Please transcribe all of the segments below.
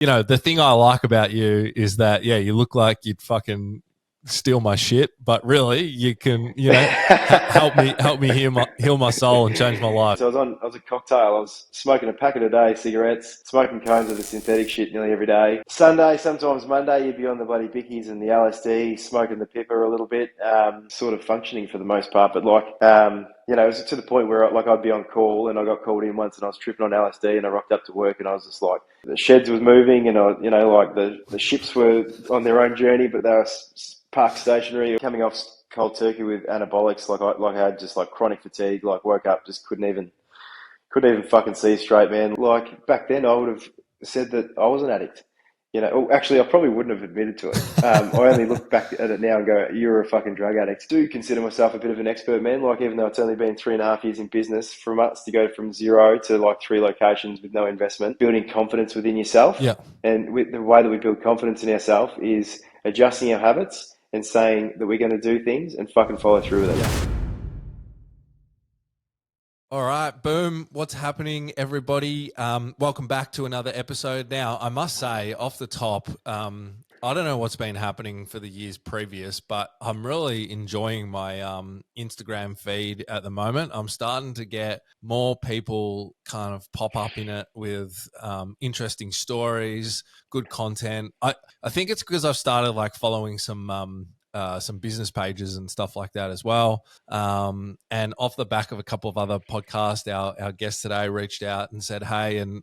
The thing I like about you is that, yeah, you look like you'd fucking steal my shit, but really you can, help me heal my soul and change my life. So I was a cocktail. I was smoking a packet a day, cigarettes, smoking cones of the synthetic shit nearly every day. Sunday, sometimes Monday, you'd be on the bloody bickies and the LSD, smoking the pipper a little bit, sort of functioning for the most part. But it was to the point where I'd be on call and I got called in once and I was tripping on LSD and I rocked up to work and I was just like, the sheds was moving and the ships were on their own journey, but they were parked stationary, coming off cold turkey with anabolics. I had just like chronic fatigue. Like woke up, just couldn't even fucking see straight, man. Like back then, I would have said that I was an addict. Actually, I probably wouldn't have admitted to it. I only look back at it now and go, "You're a fucking drug addict." I do consider myself a bit of an expert, man. Like even though it's only been 3.5 years in business, from us to go from zero to like 3 locations with no investment, building confidence within yourself. Yeah. And with the way that we build confidence in ourselves is adjusting our habits and saying that we're going to do things and fucking follow through with it. Yeah. All right, boom. What's happening, everybody? Welcome back to another episode. Now, I must say, off the top, I don't know what's been happening for the years previous, but I'm really enjoying my Instagram feed at the moment. I'm starting to get more people kind of pop up in it with interesting stories, good content. I think it's because I've started like following some business pages and stuff like that as well. And off the back of a couple of other podcasts, our guest today reached out and said, "Hey," and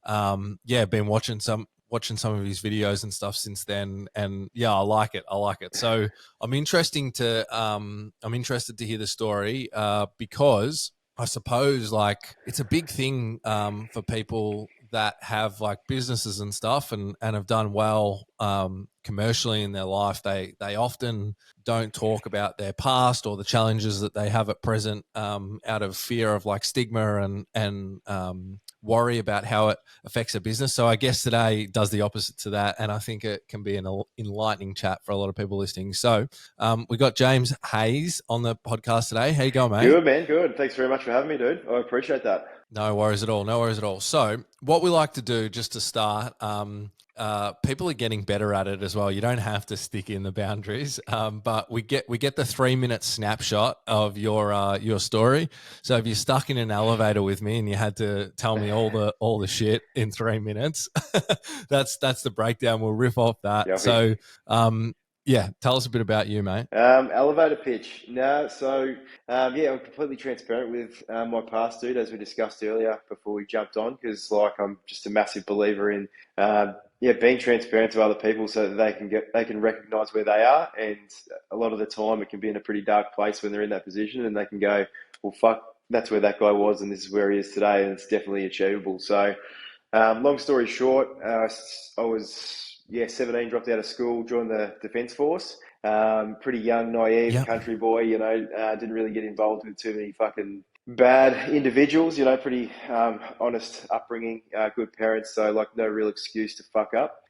been watching some of his videos and stuff since then. And yeah, I like it. So I'm interested to hear the story because I suppose like it's a big thing for people that have like businesses and stuff and have done well commercially in their life. They often don't talk about their past or the challenges that they have at present out of fear of like stigma and worry about how it affects a business. So I guess today does the opposite to that, and I think it can be an enlightening chat for a lot of people listening. So we got James Hayes on the podcast today. How you going, mate? Good, man. Good. Thanks very much for having me, dude. I appreciate that. No worries at all. So what we like to do just to start, people are getting better at it as well. You don't have to stick in the boundaries, but we get the 3-minute snapshot of your story. So if you're stuck in an elevator with me and you had to tell me all the shit in 3 minutes, that's the breakdown. We'll riff off that. Yeah, so tell us a bit about you, mate. Elevator pitch. No, so I'm completely transparent with my past, dude, as we discussed earlier before we jumped on, because like I'm just a massive believer in being transparent to other people so that they can recognize where they are, and a lot of the time it can be in a pretty dark place when they're in that position, and they can go, well, fuck, that's where that guy was, and this is where he is today, and it's definitely achievable. So, long story short, I was 17, dropped out of school, joined the Defence Force. Pretty young, naive country boy, didn't really get involved with too many fucking bad individuals, pretty honest upbringing, good parents, so like no real excuse to fuck up.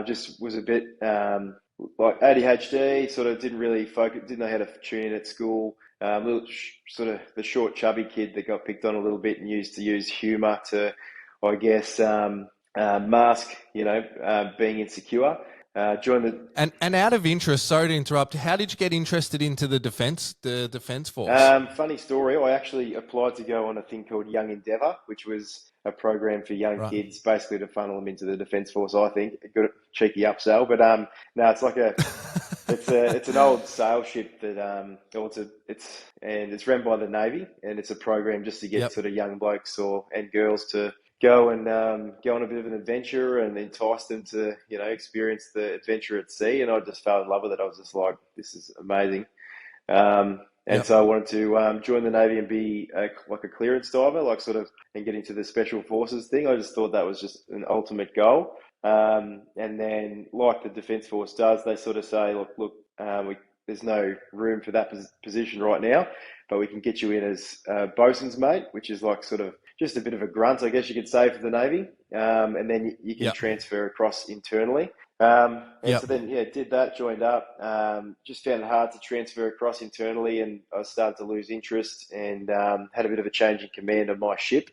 Just was a bit like ADHD, sort of didn't really focus, didn't know how to tune in at school. Sort of the short, chubby kid that got picked on a little bit and used to use humour to, I guess, mask, being insecure. Joined the and out of interest, sorry to interrupt. How did you get interested into the defence force? Funny story. I actually applied to go on a thing called Young Endeavour, which was a program for young kids, basically to funnel them into the Defence Force. I think a good cheeky upsell, but no, it's like it's an old sail ship that it's run by the Navy, and it's a program just to get sort of young blokes and girls to go and go on a bit of an adventure and entice them to experience the adventure at sea. And I just fell in love with it. I was just like, this is amazing. So I wanted to join the Navy and be like a clearance diver, like sort of, and get into the special forces thing. I just thought that was just an ultimate goal. And then, like the Defence Force does, they sort of say, look, there's no room for that position right now, but we can get you in as bosun's mate, which is like sort of just a bit of a grunt, I guess you could say, for the Navy. And then you can transfer across internally. So then, did that, joined up, just found it hard to transfer across internally, and I started to lose interest and had a bit of a change in command of my ship.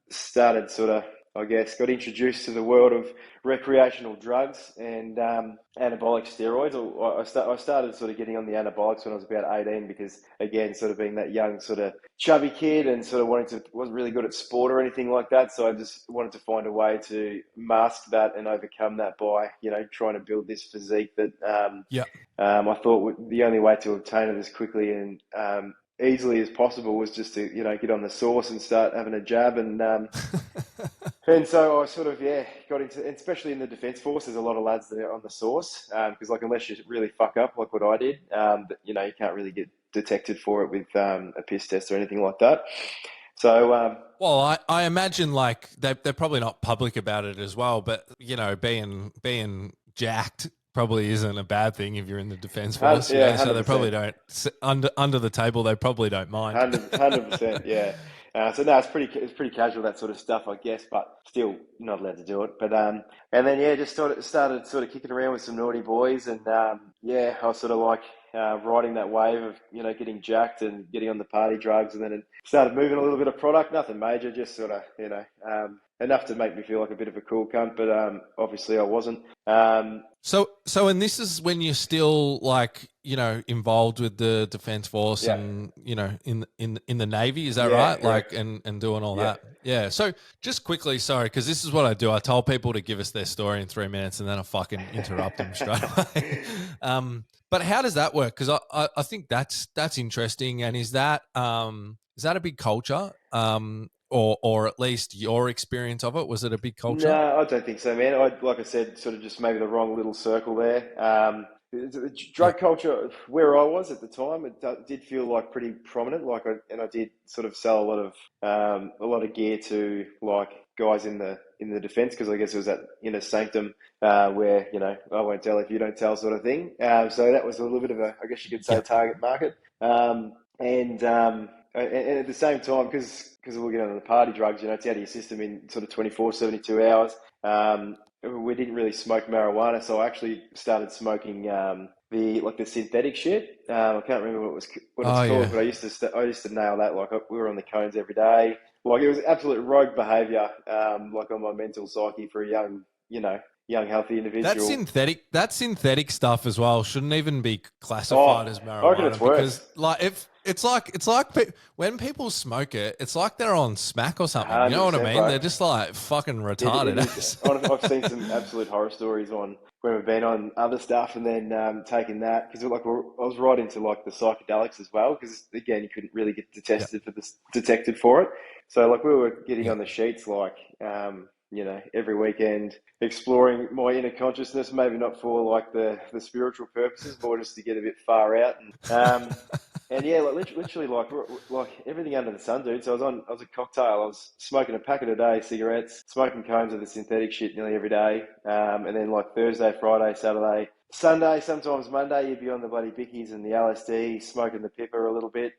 Started sort of I guess, got introduced to the world of recreational drugs and anabolic steroids. I started sort of getting on the anabolics when I was about 18 because, again, sort of being that young sort of chubby kid and sort of wasn't really good at sport or anything like that. So I just wanted to find a way to mask that and overcome that by, trying to build this physique that Yeah. I thought the only way to obtain it as quickly and easily as possible was just to, get on the sauce and start having a jab. And so I sort of, got into, especially in the Defence Force, there's a lot of lads that are on the sauce because, unless you really fuck up like what I did, you can't really get detected for it with a piss test or anything like that. So, well, I imagine like they're probably not public about it as well, but being jacked probably isn't a bad thing if you're in the Defence Force. So they probably don't under the table. They probably don't mind. 100%, yeah. So no, it's pretty casual, that sort of stuff, I guess, but still not allowed to do it. But and then just started sort of kicking around with some naughty boys, and I was sort of like riding that wave of getting jacked and getting on the party drugs, and then it started moving a little bit of product, nothing major, just sort of enough to make me feel like a bit of a cool cunt, but obviously I wasn't. So, and this is when you're still like, involved with the Defence Force and, in the Navy, is that right? Correct. Like, and doing all that. Yeah. So just quickly, sorry, because this is what I do. I tell people to give us their story in 3 minutes and then I fucking interrupt them straight away. But how does that work? Because I think that's interesting. And is that a big culture? Or at least your experience of it, was it a big culture? No, I don't think so, man. Like I said, sort of just maybe the wrong little circle there. The drug culture where I was at the time, it did feel like pretty prominent. I did sort of sell a lot of gear to like guys in the defence, because I guess it was that inner sanctum where I won't tell if you don't tell sort of thing. So that was a little bit of a, I guess you could say, target market. And at the same time, because we're getting on the party drugs, it's out of your system in sort of 24, 72 hours. We didn't really smoke marijuana, so I actually started smoking the synthetic shit. I can't remember what it's called, but I used to nail that. Like we were on the cones every day. Like it was absolute rogue behaviour, like on my mental psyche for a young healthy individual. That synthetic stuff as well shouldn't even be classified as marijuana. I reckon it's worse. Because like if it's like when people smoke it, it's like they're on smack or something. You know what I mean? Bro. They're just like fucking retarded. I've seen some absolute horror stories on when we've been on other stuff and then taking that, because I was right into like the psychedelics as well, because again you couldn't really get detected for it. So like we were getting on the sheets like every weekend, exploring my inner consciousness, maybe not for like the spiritual purposes, more just to get a bit far out. And literally like everything under the sun, dude. So I was a cocktail. I was smoking a packet a day, cigarettes, smoking cones of the synthetic shit nearly every day. And then like Thursday, Friday, Saturday, Sunday, sometimes Monday, you'd be on the bloody bickies and the LSD, smoking the pipper a little bit,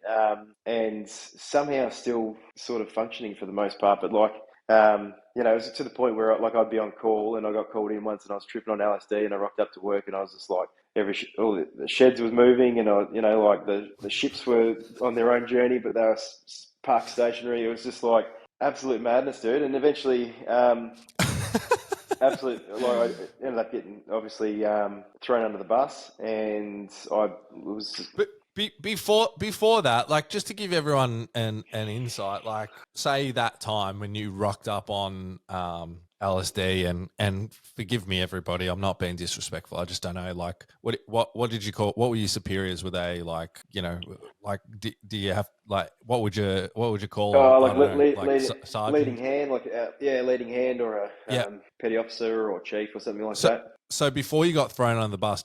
and somehow still sort of functioning for the most part. But like, it was to the point where like I'd be on call, and I got called in once, and I was tripping on LSD, and I rocked up to work, and I was just like, all the sheds was moving, and like the ships were on their own journey, but they were parked stationary. It was just like absolute madness, dude. And eventually, I ended up getting obviously thrown under the bus, and I was. But before that, like just to give everyone an insight, like say that time when you rocked up on LSD, and forgive me everybody, I'm not being disrespectful, I just don't know, like what did you call, what were your superiors, were they like, like do you have like what would you call leading hand, like leading hand, or a petty officer or chief or something like that. So before you got thrown on the bus,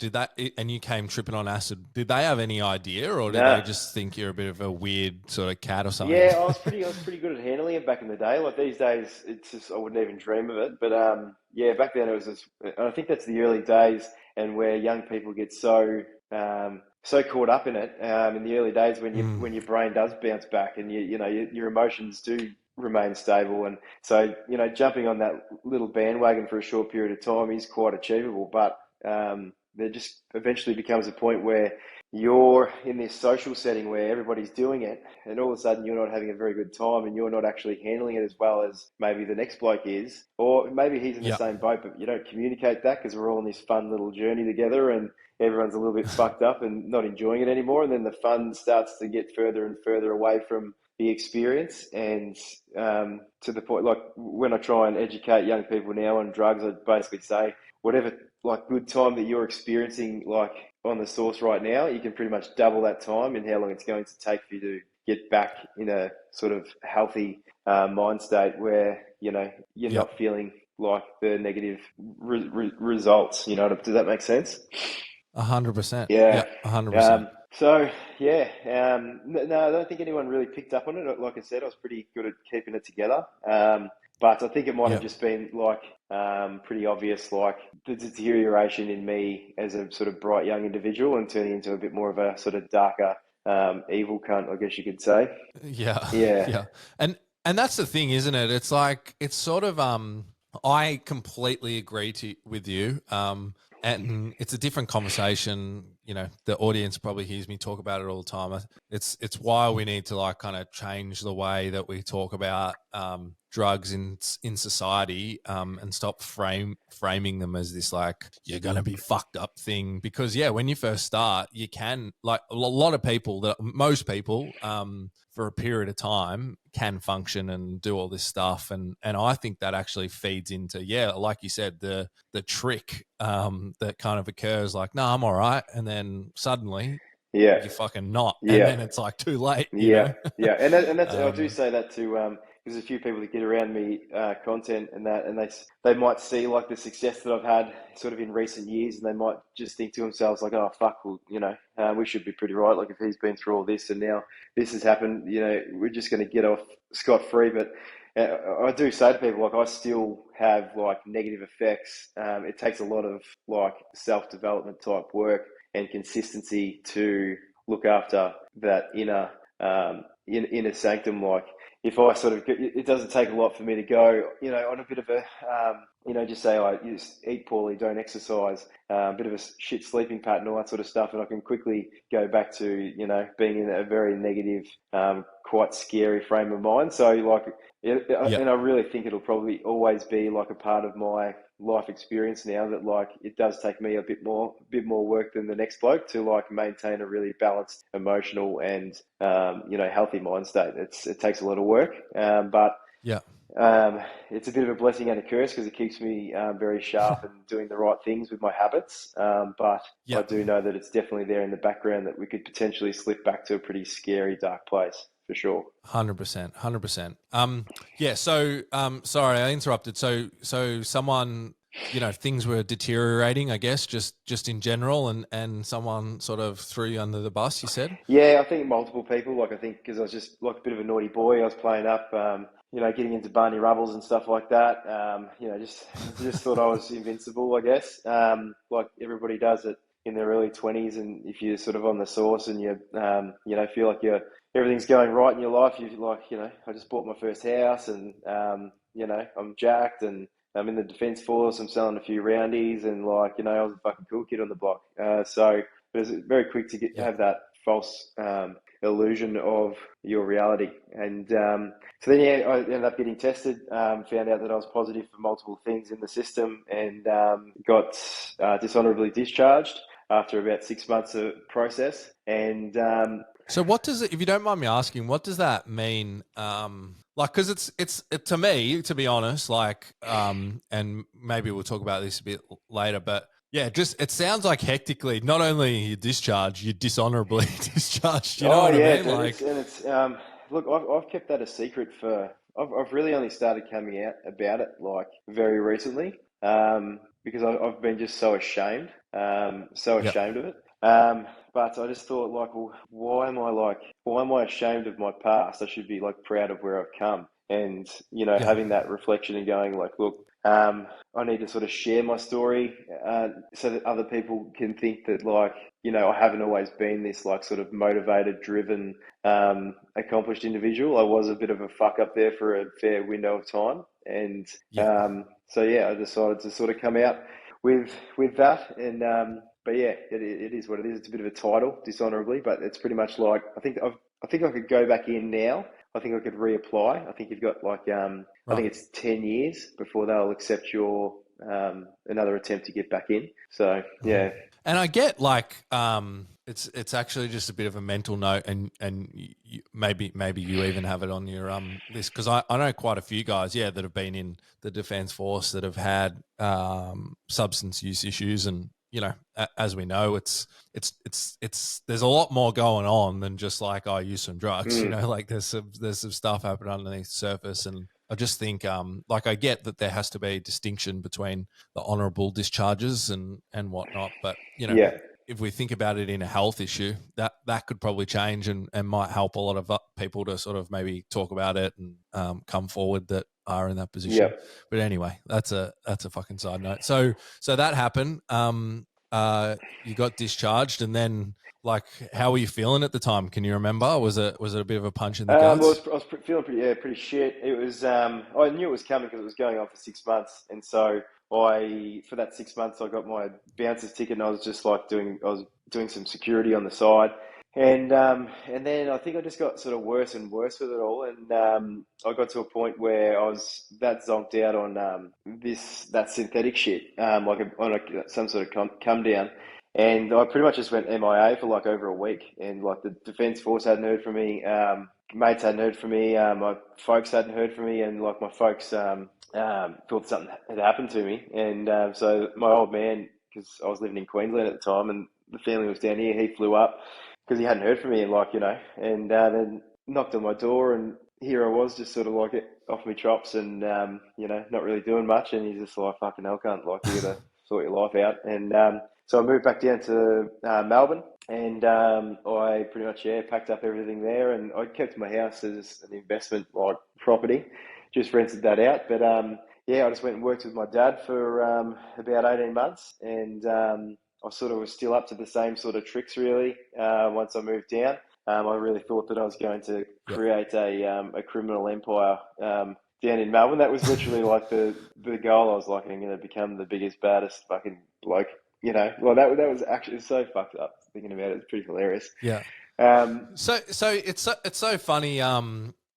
and you came tripping on acid, did they have any idea, or did they just think you're a bit of a weird sort of cat or something? Yeah, I was pretty good at handling it back in the day. Like these days, it's just I wouldn't even dream of it. But back then it was just, and I think that's the early days, and where young people get so caught up in it in the early days when your brain does bounce back and your emotions do remain stable, and so jumping on that little bandwagon for a short period of time is quite achievable. But there just eventually becomes a point where you're in this social setting where everybody's doing it, and all of a sudden you're not having a very good time, and you're not actually handling it as well as maybe the next bloke is, or maybe he's in the Yeah. same boat, but you don't communicate that because we're all on this fun little journey together, and everyone's a little bit fucked up and not enjoying it anymore, and then the fun starts to get further and further away from the experience. And to the point, like when I try and educate young people now on drugs, I basically say whatever like good time that you're experiencing like on the source right now, you can pretty much double that time in how long it's going to take for you to get back in a sort of healthy mind state where, you know, you're not feeling like the negative results. You know, does that make sense? 100%. Yeah. 100%. So yeah, no, I don't think anyone really picked up on it. Like I said, I was pretty good at keeping it together. But I think it might have just been like pretty obvious, like the deterioration in me as a sort of bright young individual and turning into a bit more of a sort of darker evil cunt, I guess you could say. Yeah. Yeah. And that's the thing, isn't it? It's like, it's sort of, I completely agree with you. And it's a different conversation. You know, the audience probably hears me talk about it all the time. It's why we need to like kind of change the way that we talk about drugs in society, and stop framing them as this like you're gonna be fucked up thing. Because when you first start, you can, like a lot of people, that most people, for a period of time can function and do all this stuff, and I think that actually feeds into like you said, the trick that kind of occurs, like no, I'm all right, and then suddenly you're fucking not, and then it's like too late, you know. And that's I do say that to there's a few people that get around me content and that, and they might see like the success that I've had sort of in recent years, and they might just think to themselves like, oh fuck, well, you know, we should be pretty right, like if he's been through all this and now this has happened, you know, we're just going to get off scot-free. But I do say to people, like, I still have like negative effects. It takes a lot of like self-development type work and consistency to look after that inner sanctum. Like if I sort of, it doesn't take a lot for me to go, you know, on a bit of a, you know, just say I just eat poorly, don't exercise, a bit of a shit sleeping pattern, all that sort of stuff, and I can quickly go back to, you know, being in a very negative, quite scary frame of mind. So like, and I really think it'll probably always be like a part of my life experience now, that like it does take me a bit more work than the next bloke to like maintain a really balanced emotional and you know, healthy mind state. It takes a lot of work, but it's a bit of a blessing and a curse because it keeps me very sharp and doing the right things with my habits. But I do know that it's definitely there in the background that we could potentially slip back to a pretty scary, dark place. For sure. 100%. 100%. So, sorry, I interrupted. So someone, you know, things were deteriorating, I guess, just in general, and someone sort of threw you under the bus, you said? Yeah, I think multiple people. Like, I think because I was just like a bit of a naughty boy, I was playing up, you know, getting into Barney Rubbles and stuff like that. You know, just thought I was invincible, I guess. Like everybody does it in their early 20s, and if you're sort of on the source and you, you know, feel like everything's going right in your life, you're like, you know, I just bought my first house, and you know, I'm jacked, and I'm in the Defence Force, I'm selling a few roundies, and like, you know, I was a fucking cool kid on the block. So it was very quick to have that false illusion of your reality. And so then, I ended up getting tested, found out that I was positive for multiple things in the system, and got dishonorably discharged after about 6 months of process. And so what does it, if you don't mind me asking, what does that mean? Like, cause it's to me, to be honest, like, and maybe we'll talk about this a bit later, but yeah, just, it sounds like hectically, not only you discharged, you dishonorably discharged, you know what I mean? Like, it's look, I've kept that a secret for, I've really only started coming out about it like very recently, because I've been just so ashamed of it. But I just thought, like, well, why am I ashamed of my past? I should be like proud of where I've come, and you know, having that reflection and going like, look, I need to sort of share my story, so that other people can think that, like, you know, I haven't always been this like sort of motivated, driven, accomplished individual. I was a bit of a fuck up there for a fair window of time, and so I decided to sort of come out with that, and but yeah, it is what it is. It's a bit of a title, dishonorably, but it's pretty much like I think I could go back in now. I think I could reapply. I think you've got like I think Right. it's 10 years before they'll accept your another attempt to get back in. So Mhm. yeah, And I get like it's actually just a bit of a mental note, and maybe you even have it on your list, because I know quite a few guys, yeah, that have been in the Defence Force that have had substance use issues, and as we know, it's there's a lot more going on than just like, I use some drugs, mm, like there's some stuff happening underneath the surface. And I just think like, I get that there has to be a distinction between the honourable discharges and whatnot, but yeah, if we think about it in a health issue, that could probably change, and might help a lot of people to sort of maybe talk about it and come forward that are in that yeah. position. But anyway, that's a fucking side note. So that happened. You got discharged, and then, like, how were you feeling at the time? Can you remember? Was it a bit of a punch in the Well, guts? I was feeling pretty shit. It was I knew it was coming because it was going on for 6 months, and so for that 6 months I got my bouncer's ticket, and I was just like I was doing some security on the side, and then I think I just got sort of worse and worse with it all, and I got to a point where I was that zonked out on that synthetic shit, some sort of come down. And I pretty much just went MIA for like over a week, and like the Defence Force hadn't heard from me. Mates hadn't heard from me. My folks hadn't heard from me, and like my folks thought something had happened to me. And so my old man, because I was living in Queensland at the time, and the family was down here, he flew up because he hadn't heard from me, and and then knocked on my door, and here I was, just sort of like off my chops, and not really doing much. And he's just like, "Fucking hell, cunt! Like, you gotta sort your life out." And so I moved back down to Melbourne, and I pretty much packed up everything there, and I kept my house as an investment like property, just rented that out. But I just went and worked with my dad for about 18 months, and I sort of was still up to the same sort of tricks really. Once I moved down, I really thought that I was going to Yeah. create a criminal empire. Down in Melbourne, that was literally like the goal. I was like, I'm going to become the biggest, baddest fucking bloke. Well, that was actually so fucked up thinking about it. It's pretty hilarious. Yeah. Um, So it's so funny.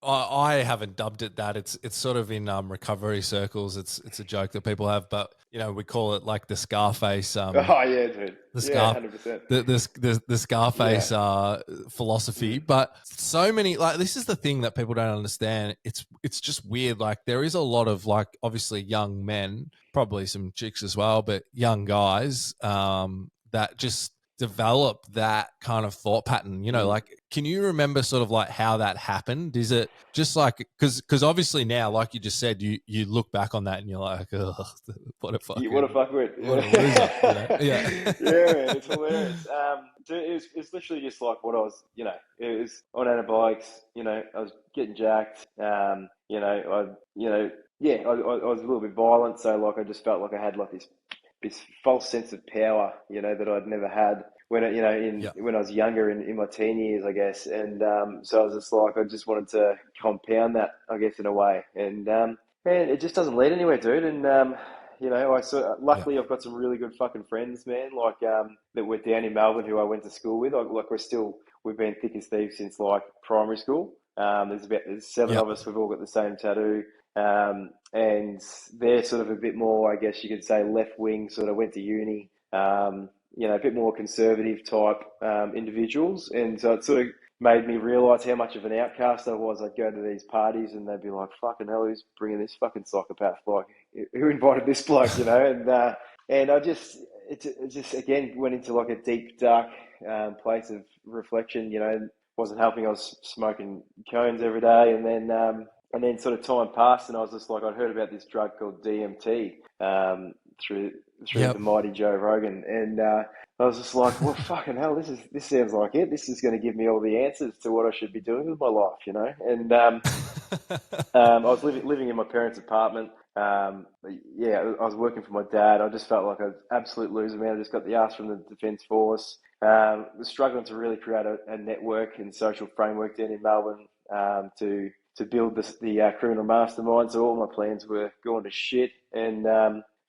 I haven't dubbed it that. It's sort of in recovery circles. It's a joke that people have, but we call it like the Scarface. oh yeah, dude. The Yeah, scar 100%. the Yeah. Scarface philosophy. Mm. But so many, like, this is the thing that people don't understand. It's just weird. Like, there is a lot of, like, obviously young men, probably some chicks as well, but young guys that just develop that kind of thought pattern. Mm. Like, can you remember sort of like how that happened? Is it just like, because obviously now, like you just said, you look back on that and you're like, oh, what a What a fucking, fuckwit. what a loser, yeah. Yeah, man, it's hilarious. Dude, it's literally just like what I was, it was on antibiotics, I was getting jacked, I was a little bit violent, so like I just felt like I had like this false sense of power, that I'd never had Yeah. when I was younger in my teen years, I guess. And so I was just like, I just wanted to compound that, I guess, in a way. And man, it just doesn't lead anywhere, dude. And Yeah. luckily I've got some really good fucking friends, man, like that were down in Melbourne who I went to school with. Like we've been thick as thieves since like primary school. There's seven Yeah. of us. We've all got the same tattoo. And they're sort of a bit more, I guess you could say, left wing, sort of went to uni, a bit more conservative type individuals. And so it sort of made me realise how much of an outcast I was. I'd go to these parties and they'd be like, fucking hell, who's bringing this fucking psychopath? Like, who invited this bloke, And it just again went into like a deep, dark place of reflection, wasn't helping. I was smoking cones every day, and then sort of time passed, and I was just like, I'd heard about this drug called DMT through the Yep. mighty Joe Rogan, and I was just like, well, fucking hell, this sounds like it. This is going to give me all the answers to what I should be doing with my life, And I was living in my parents' apartment. I was working for my dad. I just felt like an absolute loser, man. I just got the ass from the Defence Force. Was struggling to really create a network and social framework down in Melbourne to build the criminal mastermind. So all my plans were going to shit, and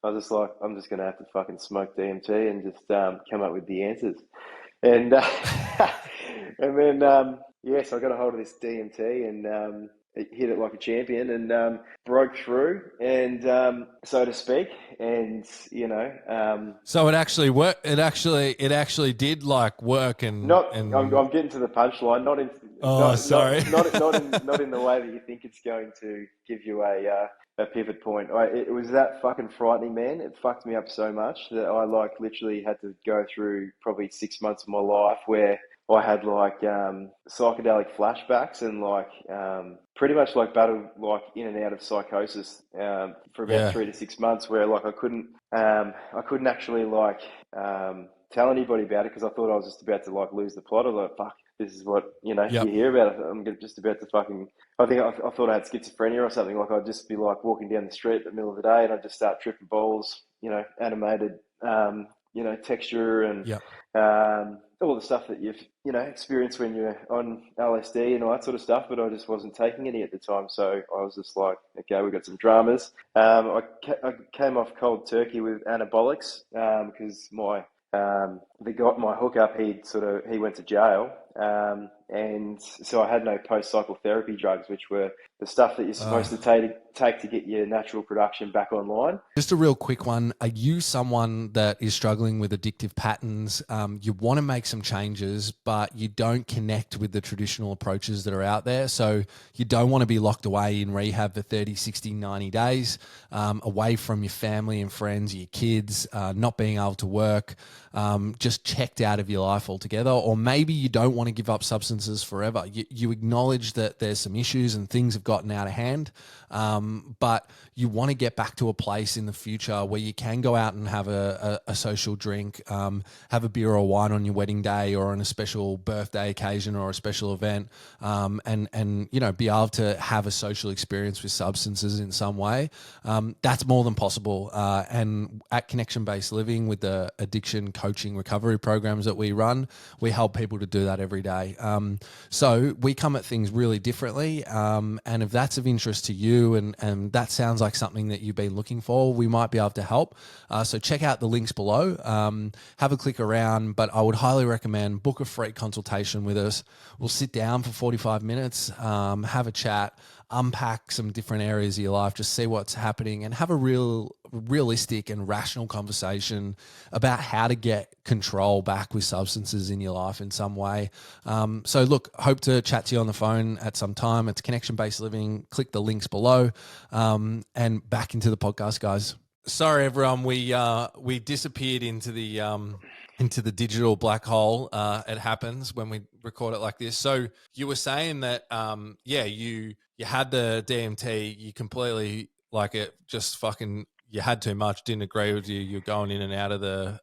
I I was just like, I'm just going to have to fucking smoke DMT and just come up with the answers. And and then so I got a hold of this DMT and it hit it like a champion and broke through and so to speak. And So it actually worked. It actually did like work and not. I'm getting to the punchline. Not in oh, not sorry. not not not in the way that you think it's going to give you a pivot point. It was that fucking frightening, man. It fucked me up so much that I like literally had to go through probably 6 months of my life where I had like psychedelic flashbacks and like pretty much like battled like in and out of psychosis for about Yeah. 3 to 6 months where like I couldn't actually like tell anybody about it because I thought I was just about to like lose the plot. I was like, fuck, this is what Yep. you hear about. Just about to fucking. I thought I had schizophrenia or something. Like I'd just be like walking down the street in the middle of the day and I'd just start tripping balls. Animated. Texture and Yep. all the stuff that you've experienced when you're on LSD and all that sort of stuff. But I just wasn't taking any at the time, so I was just like, okay, we got some dramas. I came off cold turkey with anabolics because my hookup he went to jail, and so I had no post psychotherapy drugs, which were the stuff that you're supposed to take to get your natural production back online. Just a real quick one. Are you someone that is struggling with addictive patterns? You want to make some changes, but you don't connect with the traditional approaches that are out there. So you don't want to be locked away in rehab for 30, 60, 90 days, away from your family and friends, your kids, not being able to work, just checked out of your life altogether. Or maybe you don't want to give up substances forever. You acknowledge that there's some issues and things have gotten out of hand, but you want to get back to a place in the future where you can go out and have a social drink, have a beer or wine on your wedding day or on a special birthday occasion or a special event, and be able to have a social experience with substances in some way. That's more than possible. And at Connection Based Living, with the addiction coaching recovery programs that we run, we help people to do that every day. So we come at things really differently. And if that's of interest to you and that sounds like something that you've been looking for, we might be able to help. So check out the links below, have a click around, but I would highly recommend book a free consultation with us. We'll sit down for 45 minutes, have a chat, unpack some different areas of your life, just see what's happening and have a realistic and rational conversation about how to get control back with substances in your life in some way. So look, hope to chat to you on the phone at some time. It's Connection Based Living. Click the links below, and back into the podcast, guys. Sorry, everyone. We disappeared into the digital black hole. It happens when we record it like this. So you were saying that, you had the DMT, you completely like it, just fucking, you had too much, didn't agree with you. You're going in and out of the,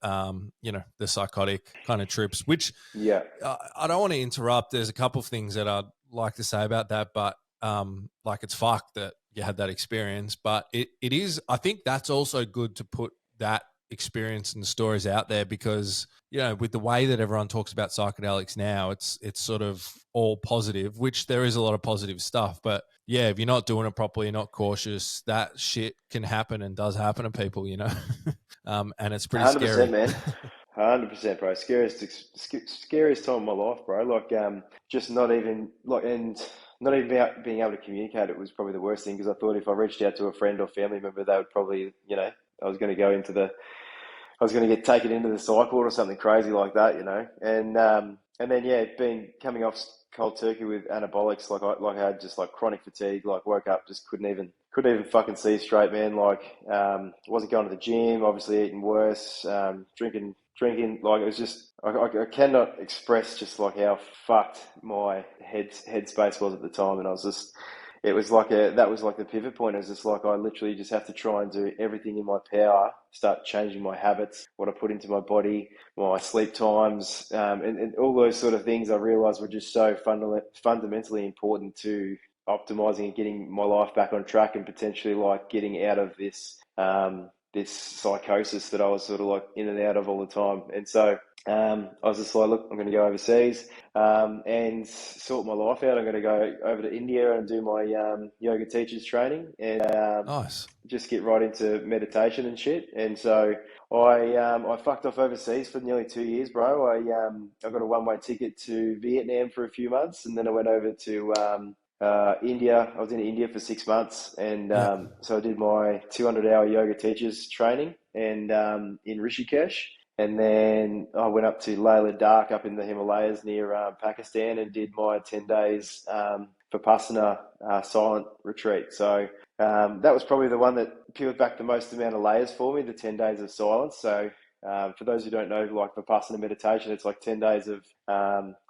the psychotic kind of trips, which I don't want to interrupt. There's a couple of things that I'd like to say about that, but it's fucked that you had that experience, but it is, I think that's also good to put that experience and stories out there because, with the way that everyone talks about psychedelics now, it's sort of all positive, which there is a lot of positive stuff. But yeah, if you're not doing it properly, you're not cautious, that shit can happen and does happen to people, and it's pretty 100%, scary. man. 100%, bro. Scariest time of my life, bro. Like, just not even being able to communicate. It was probably the worst thing because I thought if I reached out to a friend or family member, they would probably, I was going to get taken into the psych ward or something crazy like that, and then coming off cold turkey with anabolics, I had just like chronic fatigue, like woke up, just couldn't even fucking see straight, man. Like, wasn't going to the gym, obviously eating worse, drinking. Like it was just, I cannot express just like how fucked my headspace was at the time, and I was just. It was that was like the pivot point. It was just like I literally just have to try and do everything in my power, start changing my habits, what I put into my body, my sleep times, and all those sort of things I realized were just so fundamentally important to optimizing and getting my life back on track and potentially like getting out of this psychosis that I was sort of like in and out of all the time. And so I was just like, look, I'm going to go overseas and sort my life out. I'm going to go over to India and do my yoga teachers training and Nice. just get right into meditation and shit. And so I fucked off overseas for nearly 2 years, bro. I got a one-way ticket to Vietnam for a few months, and then I went over to India. I was in India for 6 months, and Yeah. so I did my 200-hour yoga teachers training and in Rishikesh. And then I went up to Leh Ladakh up in the Himalayas near Pakistan and did my 10 days Vipassana silent retreat. So that was probably the one that peeled back the most amount of layers for me, the 10 days of silence. So for those who don't know, like Vipassana meditation, it's like 10 days of,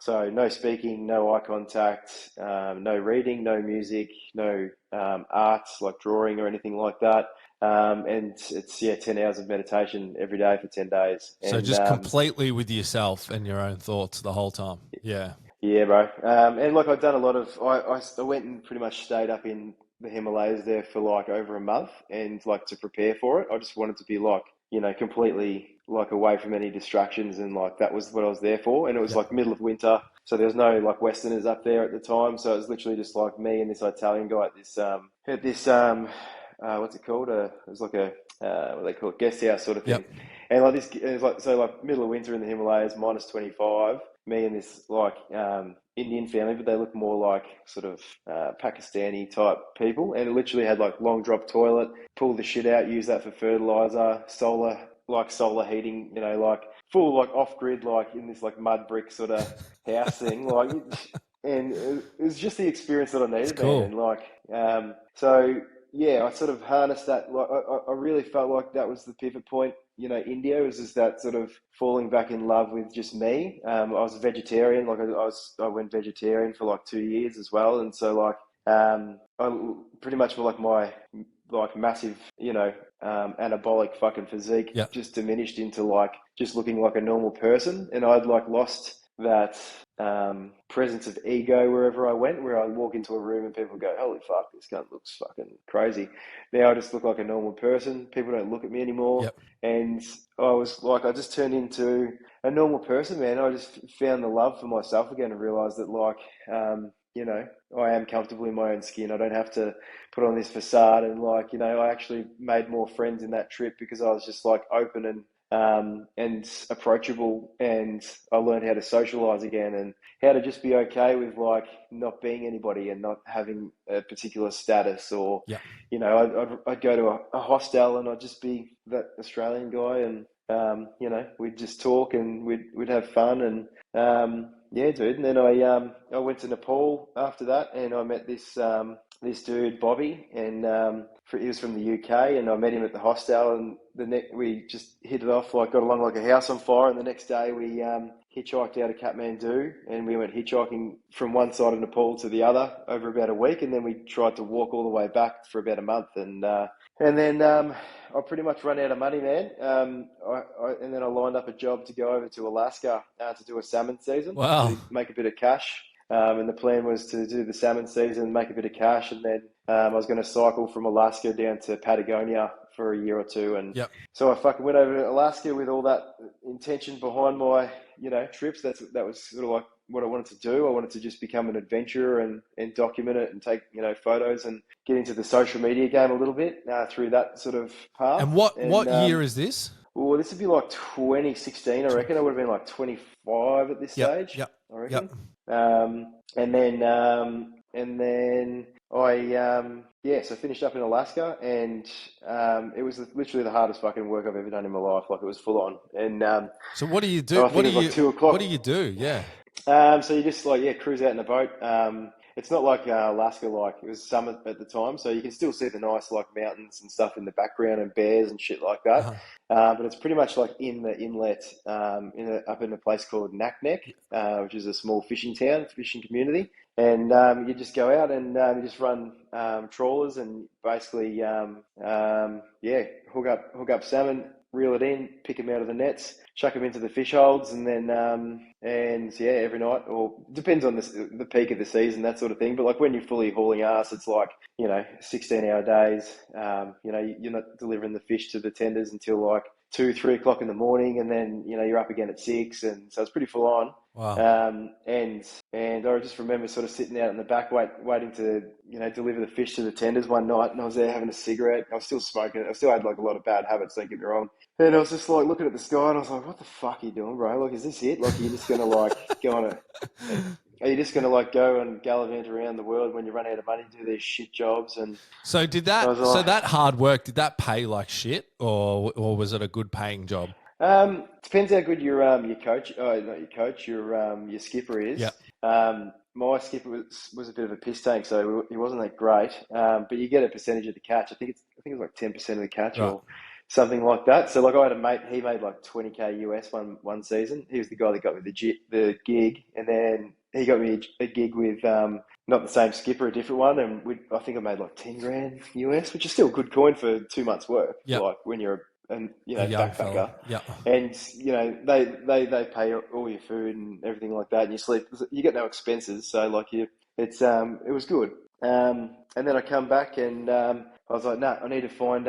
so no speaking, no eye contact, no reading, no music, no arts like drawing or anything like that. And it's 10 hours of meditation every day for 10 days. So And just completely with yourself and your own thoughts the whole time. Yeah. yeah, bro. And look, I've done a lot of, I went and pretty much stayed up in the Himalayas there for like over a month and like to prepare for it. I just wanted to be like, completely like away from any distractions, and like that was what I was there for. And it was Yep. like middle of winter, so there was no like Westerners up there at the time. So it was literally just like me and this Italian guy at this what's it called? It was like a what they call it, guest house sort of thing. Yep. And like this, it was like so like middle of winter in the Himalayas, minus 25. Me and this like Indian family, but they look more like sort of Pakistani type people. And it literally had like long drop toilet, pull the shit out, use that for fertilizer, solar heating, like full like off grid, like in this like mud brick sort of house thing, like. And it was just the experience that I It's needed, man. cool. And like, so yeah, I sort of harnessed that. Like, I really felt like that was the pivot point. India was just that sort of falling back in love with just me. I was a vegetarian. Like, I went vegetarian for like 2 years as well, and so like, I pretty much for like my like massive, anabolic fucking physique Yeah. just diminished into like just looking like a normal person, and I'd like lost that presence of ego wherever I went, where I walk into a room and people go, holy fuck, this guy looks fucking crazy. Now I just look like a normal person. People don't look at me anymore. Yep. And I just turned into a normal person, man. I just found the love for myself again and realized that like, I am comfortable in my own skin. I don't have to put on this facade. And like, I actually made more friends in that trip because I was just like open and approachable, and I learned how to socialize again and how to just be okay with like not being anybody and not having a particular status, or Yeah. I'd go to a hostel and I'd just be that Australian guy, and we'd just talk and we'd have fun, and yeah, dude. And then I went to Nepal after that, and I met this dude Bobby, and he was from the UK, and I met him at the hostel, and we just hit it off, like got along like a house on fire. And the next day we hitchhiked out of Kathmandu, and we went hitchhiking from one side of Nepal to the other over about a week, and then we tried to walk all the way back for about a month, and then I pretty much run out of money, man. And then I lined up a job to go over to Alaska to do a salmon season Wow. to make a bit of cash. And the plan was to do the salmon season, make a bit of cash, and then I was going to cycle from Alaska down to Patagonia for a year or two. And Yep. so I fucking went over to Alaska with all that intention behind my, trips. That was sort of like what I wanted to do. I wanted to just become an adventurer and document it and take, photos and get into the social media game a little bit through that sort of path. And what year is this? Well, this would be like 2016, I reckon. I would have been like 25 at this Yep. stage, Yep. I reckon. Yep. And then so I finished up in Alaska, and it was literally the hardest fucking work I've ever done in my life. Like, it was full on. And So what do you do? I think it was like 2 o'clock. What do you do? Yeah. So you just like, cruise out in a boat. It's not like Alaska, like it was summer at the time, so you can still see the nice like mountains and stuff in the background and bears and shit like that. Uh-huh. But it's pretty much like in the inlet, up in a place called Naknek, which is a small fishing community. And you just go out and you just run trawlers and basically hook up salmon, reel it in, pick them out of the nets, chuck them into the fish holds, and then every night, or depends on the peak of the season, that sort of thing. But like when you're fully hauling ass, it's like 16-hour days. You're not delivering the fish to the tenders until like 2, 3 o'clock in the morning, and then you're up again at 6, and so it's pretty full on. Wow. And I just remember sort of sitting out in the back waiting to deliver the fish to the tenders one night, and I was there having a cigarette. I was still smoking. I still had like a lot of bad habits, don't get me wrong. And I was just like looking at the sky, and I was like, "What the fuck are you doing, bro? Like, is this it? Like, are you just gonna like go on a? Are you just gonna like go and gallivant around the world when you run out of money, do these shit jobs?" And So did I that? was So like, that hard work, did that pay like shit, or was it a good paying job? Depends how good your coach, not your coach, your skipper Yeah. is. My skipper was a bit of a piss tank, so he wasn't that great. But you get a percentage of the catch. I think it was like 10% of the catch Right. or something like that. So like I had a mate, he made like 20K US one season. He was the guy that got me the gig, and then he got me a gig with not the same skipper, a different one, and I think I made like 10 grand US, which is still good coin for 2 months' work. Yeah. Like when you're A young backpacker. fella. Yeah. And they pay all your food and everything like that, and you sleep. You get no expenses, so like it was good. And then I come back, and I was like, no, I need to find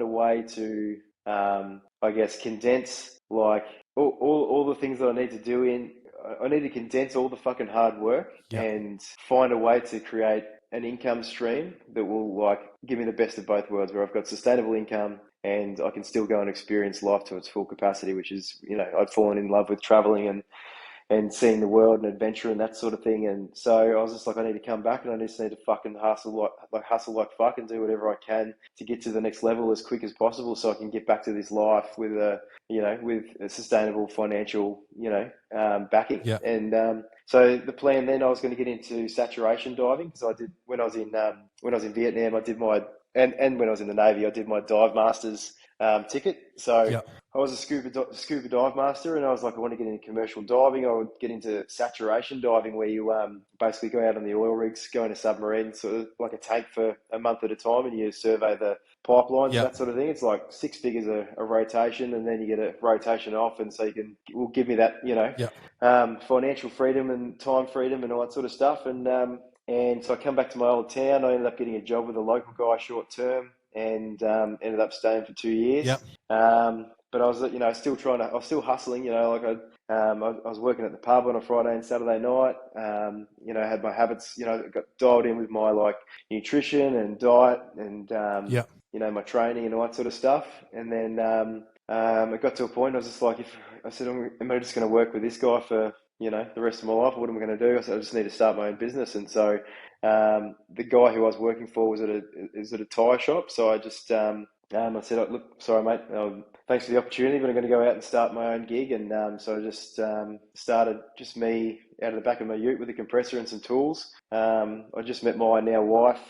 a way to I guess condense like all the things that I need to do in. I need to condense all the fucking hard work Yeah. and find a way to create an income stream that will like give me the best of both worlds, where I've got sustainable income and I can still go and experience life to its full capacity, which is, I'd fallen in love with traveling and seeing the world and adventure and that sort of thing. And so I was just like, I need to come back, and I just need to fucking hustle like fuck and do whatever I can to get to the next level as quick as possible, so I can get back to this life with a sustainable financial, backing. Yeah. And so the plan then, I was going to get into saturation diving, because I did when I was in Vietnam, I did my and when I was in the Navy, I did my dive masters ticket. So Yeah. I was a scuba dive master, and I was like, I want to get into commercial diving. I would get into saturation diving, where you basically go out on the oil rigs, go in a submarine, sort of like a tank for a month at a time, and you survey the pipelines Yeah. and that sort of thing. It's like 6 figures a rotation, and then you get a rotation off, and so will give me that Yeah. financial freedom and time freedom and all that sort of stuff. And so I come back to my old town. I ended up getting a job with a local guy short term, and ended up staying for 2 years. Yeah. But I was, I was still hustling, like I was working at the pub on a Friday and Saturday night. I had my habits, got dialed in with my like nutrition and diet and, Yeah. my training and all that sort of stuff. And then it got to a point I was just like, am I just going to work with this guy for, the rest of my life? What am I going to do? I said, I just need to start my own business. And so the guy who I was working for was at a tyre shop. So I just I said, oh, look, sorry, mate, thanks for the opportunity, but I'm going to go out and start my own gig. And so I just started just me out of the back of my ute with a compressor and some tools. I just met my now wife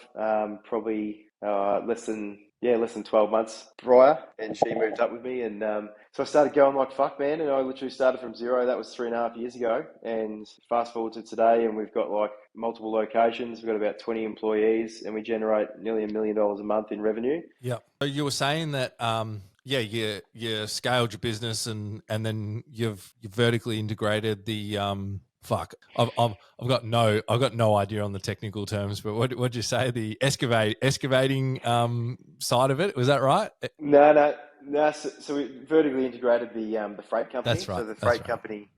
probably less than 12 months prior, and she moved up with me. And so I started going like fuck, man, and I literally started from zero. That was 3.5 years ago. And fast forward to today, and we've got like multiple locations. We've got about 20 employees, and we generate nearly $1 million a month in revenue. Yeah. So you were saying that, you scaled your business, and then you've vertically integrated the I've got no idea on the technical terms, but what'd you say, the excavating side of it, was that right? No. So we vertically integrated the freight company. That's right. So the freight company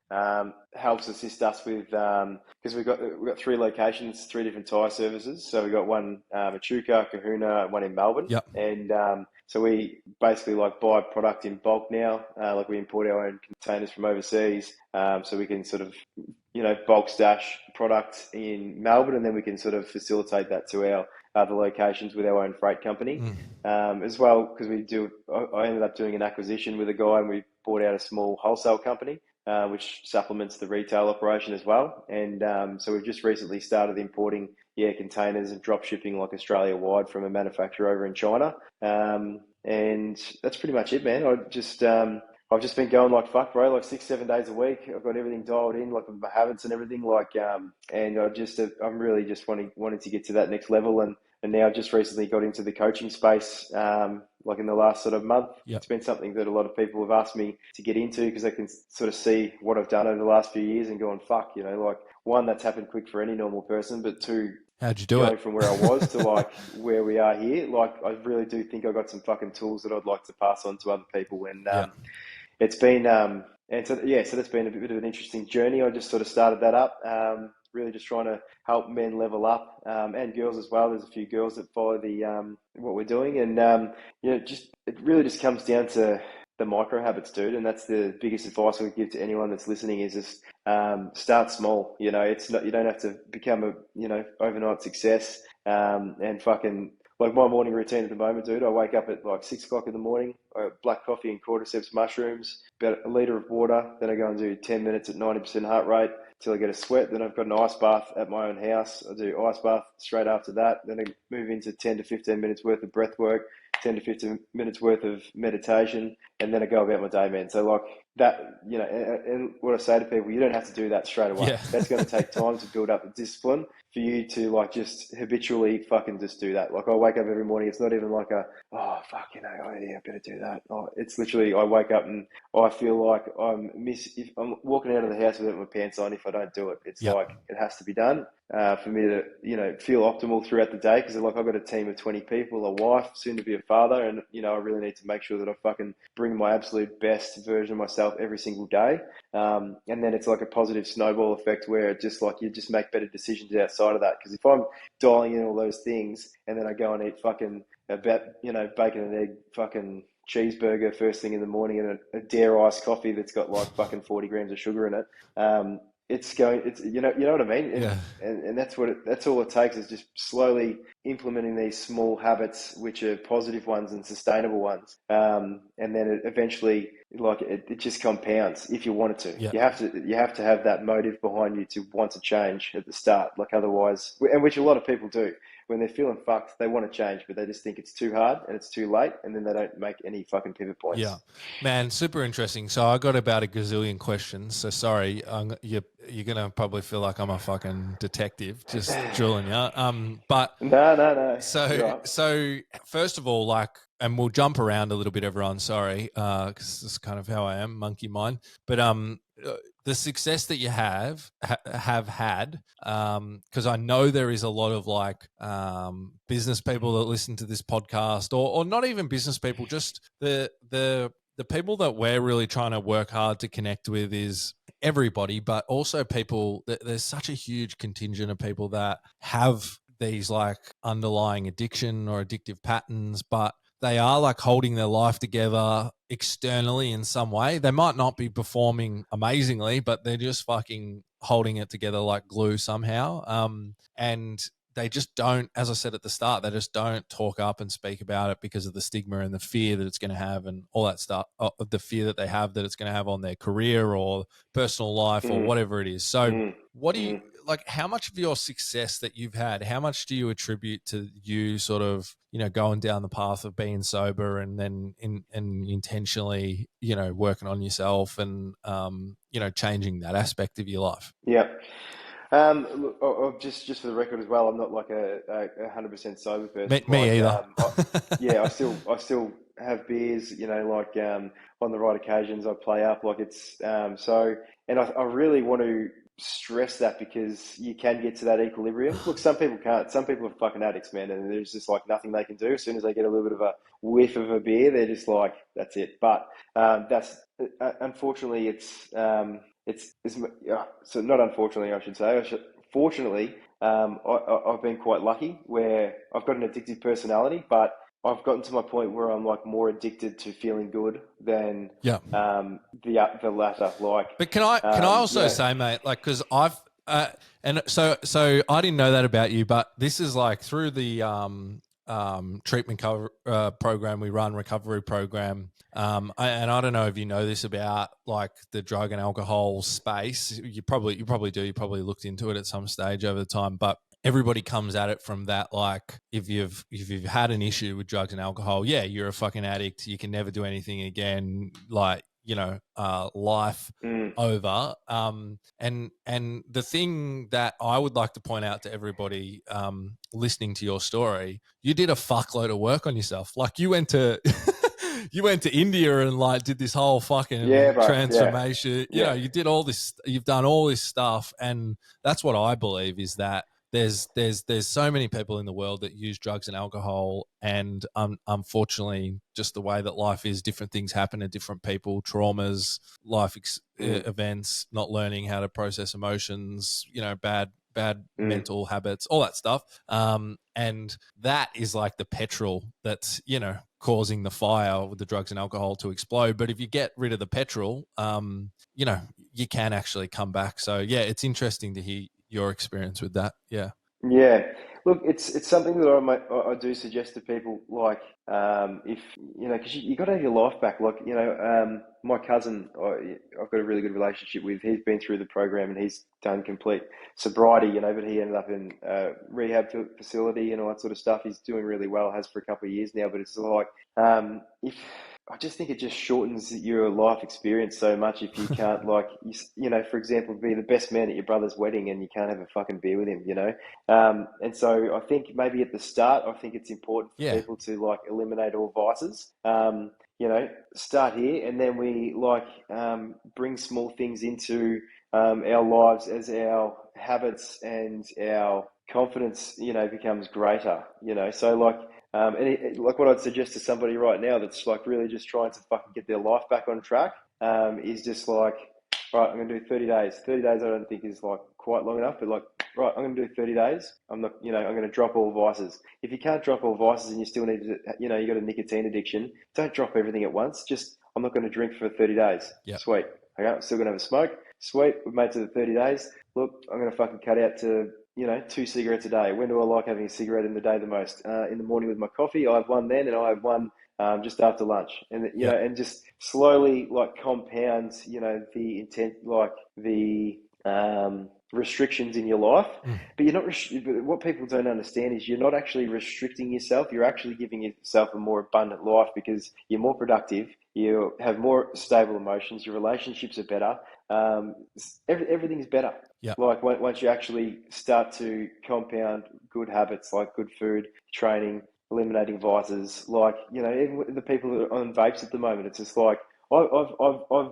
helps assist us with, because we've got 3 locations, 3 different tyre services. So we've got one Echuca, Kahuna, and one in Melbourne. Yep. And so we basically like buy product in bulk now. Like we import our own containers from overseas, so we can sort of bulk stash product in Melbourne, and then we can sort of facilitate that to our other locations with our own freight company. As well, because I ended up doing an acquisition with a guy, and we bought out a small wholesale company, which supplements the retail operation as well. And so we've just recently started importing containers and drop shipping like Australia wide from a manufacturer over in China. And that's pretty much it, man. I've just been going like fuck, bro, like 6-7 days a week. I've got everything dialed in, like my habits and everything, like and I'm really just wanting to get to that next level. And now I've just recently got into the coaching space, like in the last sort of month. Yep. It's been something that a lot of people have asked me to get into, because they can sort of see what I've done over the last few years and going, fuck, like, one, that's happened quick for any normal person, but two, How'd you do going it? from where I was to like where we are here. Like, I really do think I got some fucking tools that I'd like to pass on to other people. And Yeah. it's been, and so yeah, so that's been a bit of an interesting journey. I just sort of started that up, really just trying to help men level up, and girls as well. There's a few girls that follow the what we're doing, and just it really just comes down to the micro habits, dude. And that's the biggest advice I would give to anyone that's listening is just start small. It's not, you don't have to become a overnight success, and fucking like my morning routine at the moment, dude. I wake up at like 6 o'clock in the morning, black coffee and cordyceps mushrooms, about a litre of water. Then I go and do 10 minutes at 90% heart rate till I get a sweat. Then I've got an ice bath at my own house. I do ice bath straight after that. Then I move into 10 to 15 minutes worth of breath work, 10 to 15 minutes worth of meditation, and then I go about my day, man. So like that, and what I say to people, you don't have to do that straight away. Yeah. That's going to take time to build up the discipline for you to like just habitually fucking just do that. Like I wake up every morning. It's not even like oh fuck, oh yeah, I better do that. Oh, it's literally I wake up and I feel like if I'm walking out of the house without my pants on if I don't do it. It's Yep. like it has to be done for me to feel optimal throughout the day, because like I've got a team of 20 people, a wife, soon to be a father, and I really need to make sure that I fucking bring my absolute best version of myself every single day. And then it's like a positive snowball effect where it just like you just make better decisions outside of that. Because if I'm dialing in all those things and then I go and eat fucking bacon and egg fucking cheeseburger first thing in the morning and a dare iced coffee that's got like fucking 40 grams of sugar in it, it's you know what I mean. Yeah. And that's all it takes is just slowly implementing these small habits which are positive ones and sustainable ones, and then it eventually like it just compounds if you want it to. Yeah. You have to have that motive behind you to want to change at the start, like otherwise, and which a lot of people do. When they're feeling fucked, they want to change, but they just think it's too hard and it's too late, and then they don't make any fucking pivot points. Yeah, man, super interesting. So I got about a gazillion questions. So sorry, you're gonna probably feel like I'm a fucking detective just drilling you. But no. So first of all, like, and we'll jump around a little bit, everyone. Sorry, because this is kind of how I am, monkey mind. But the success that you have had, because I know there is a lot of like business people that listen to this podcast, or not even business people, just the people that we're really trying to work hard to connect with is everybody, but also people that there's such a huge contingent of people that have these like underlying addiction or addictive patterns, but they are like holding their life together externally in some way. They might not be performing amazingly, but they're just fucking holding it together like glue somehow. And they just don't, as I said at the start, they just don't talk up and speak about it because of the stigma and the fear that it's going to have and all that stuff, the fear that they have that it's going to have on their career or personal life or whatever it is. So what do you, like, how much of your success that you've had, how much do you attribute to you sort of, going down the path of being sober and then intentionally, working on yourself and, changing that aspect of your life? Yeah. Look, just for the record as well, I'm not like a 100% sober person. Me either. I still have beers, like on the right occasions I play up. Like it's and I really want to stress that because you can get to that equilibrium. Look, some people can't. Some people are fucking addicts, man, and there's just like nothing they can do. As soon as they get a little bit of a whiff of a beer, they're just like, that's it. But that's unfortunately, so not unfortunately, I should say. Fortunately, I've been quite lucky where I've got an addictive personality, but I've gotten to my point where I'm like more addicted to feeling good than the latter. Like, but can I also say, mate, like, because I've and so I didn't know that about you, but this is like through the treatment program we run, recovery program. And I don't know if you know this about like the drug and alcohol space. You probably do. You probably looked into it at some stage over the time, but everybody comes at it from that, like, if you've had an issue with drugs and alcohol, yeah, you're a fucking addict. You can never do anything again. Like, life over. And the thing that I would like to point out to everybody listening to your story, you did a fuckload of work on yourself. Like you went to you went to India and like did this whole fucking transformation. You know, you did all this, you've done all this stuff. And that's what I believe is that there's so many people in the world that use drugs and alcohol, and unfortunately, just the way that life is, different things happen to different people, traumas, events, not learning how to process emotions, bad mental habits, all that stuff. And that is like the petrol that's, causing the fire with the drugs and alcohol to explode. But if you get rid of the petrol, you can actually come back. So yeah, it's interesting to hear your experience with that. Yeah. Yeah, look, it's something that I do suggest to people, like, if because you got to have your life back. Like, my cousin, I've got a really good relationship with. He's been through the program and he's done complete sobriety, but he ended up in a rehab facility and all that sort of stuff. He's doing really well, has for a couple of years now. But it's like, if I just think it just shortens your life experience so much if you can't, like, for example, be the best man at your brother's wedding and you can't have a fucking beer with him, And so I think maybe at the start, I think it's important for people to, like, eliminate all vices. Start here, and then we, like, bring small things into our lives as our habits and our confidence, becomes greater, So, like, like what I'd suggest to somebody right now that's, like, really just trying to fucking get their life back on track, is just like, right, I'm going to do 30 days. 30 days I don't think is, like, quite long enough, but, like, right, I'm going to do 30 days. I'm not, I'm going to drop all vices. If you can't drop all vices and you still need to, you got a nicotine addiction, don't drop everything at once. Just, I'm not going to drink for 30 days. Yep. Sweet. Okay, I'm still going to have a smoke. Sweet. We've made it to the 30 days. Look, I'm going to fucking cut out to, 2 cigarettes a day. When do I like having a cigarette in the day the most? In the morning with my coffee. I have one then, and I have one just after lunch, and and just slowly, like, compound, the intent, like, the restrictions in your life. But you're not. But what people don't understand is you're not actually restricting yourself. You're actually giving yourself a more abundant life because you're more productive. You have more stable emotions. Your relationships are better. Everything's better. Yeah. Like, once you actually start to compound good habits, like good food, training, eliminating vices, like, even the people that are on vapes at the moment, it's just like, I've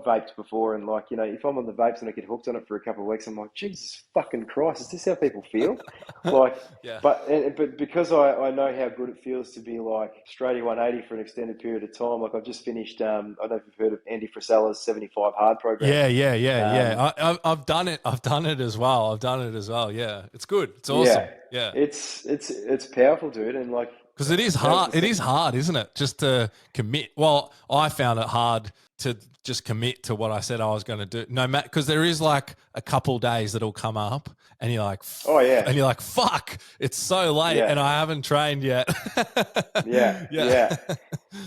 vaped before, and, like, if I'm on the vapes and I get hooked on it for a couple of weeks, I'm like, Jesus fucking Christ, is this how people feel? Like, yeah. But because I know how good it feels to be, like, Australia 180 for an extended period of time. Like, I've just finished, I don't know if you've heard of Andy Frisella's 75 Hard program. Yeah. I've done it. I've done it as well. Yeah, it's good. It's awesome. Yeah. It's powerful, dude, and, like, because it is hard. It is hard, isn't it? Just to commit. Well, I found it hard to just commit to what I said I was going to do. No matter, because there is, like, a couple days that'll come up, and you're like, oh yeah, and you're like, fuck, it's so late, and I haven't trained yet. yeah.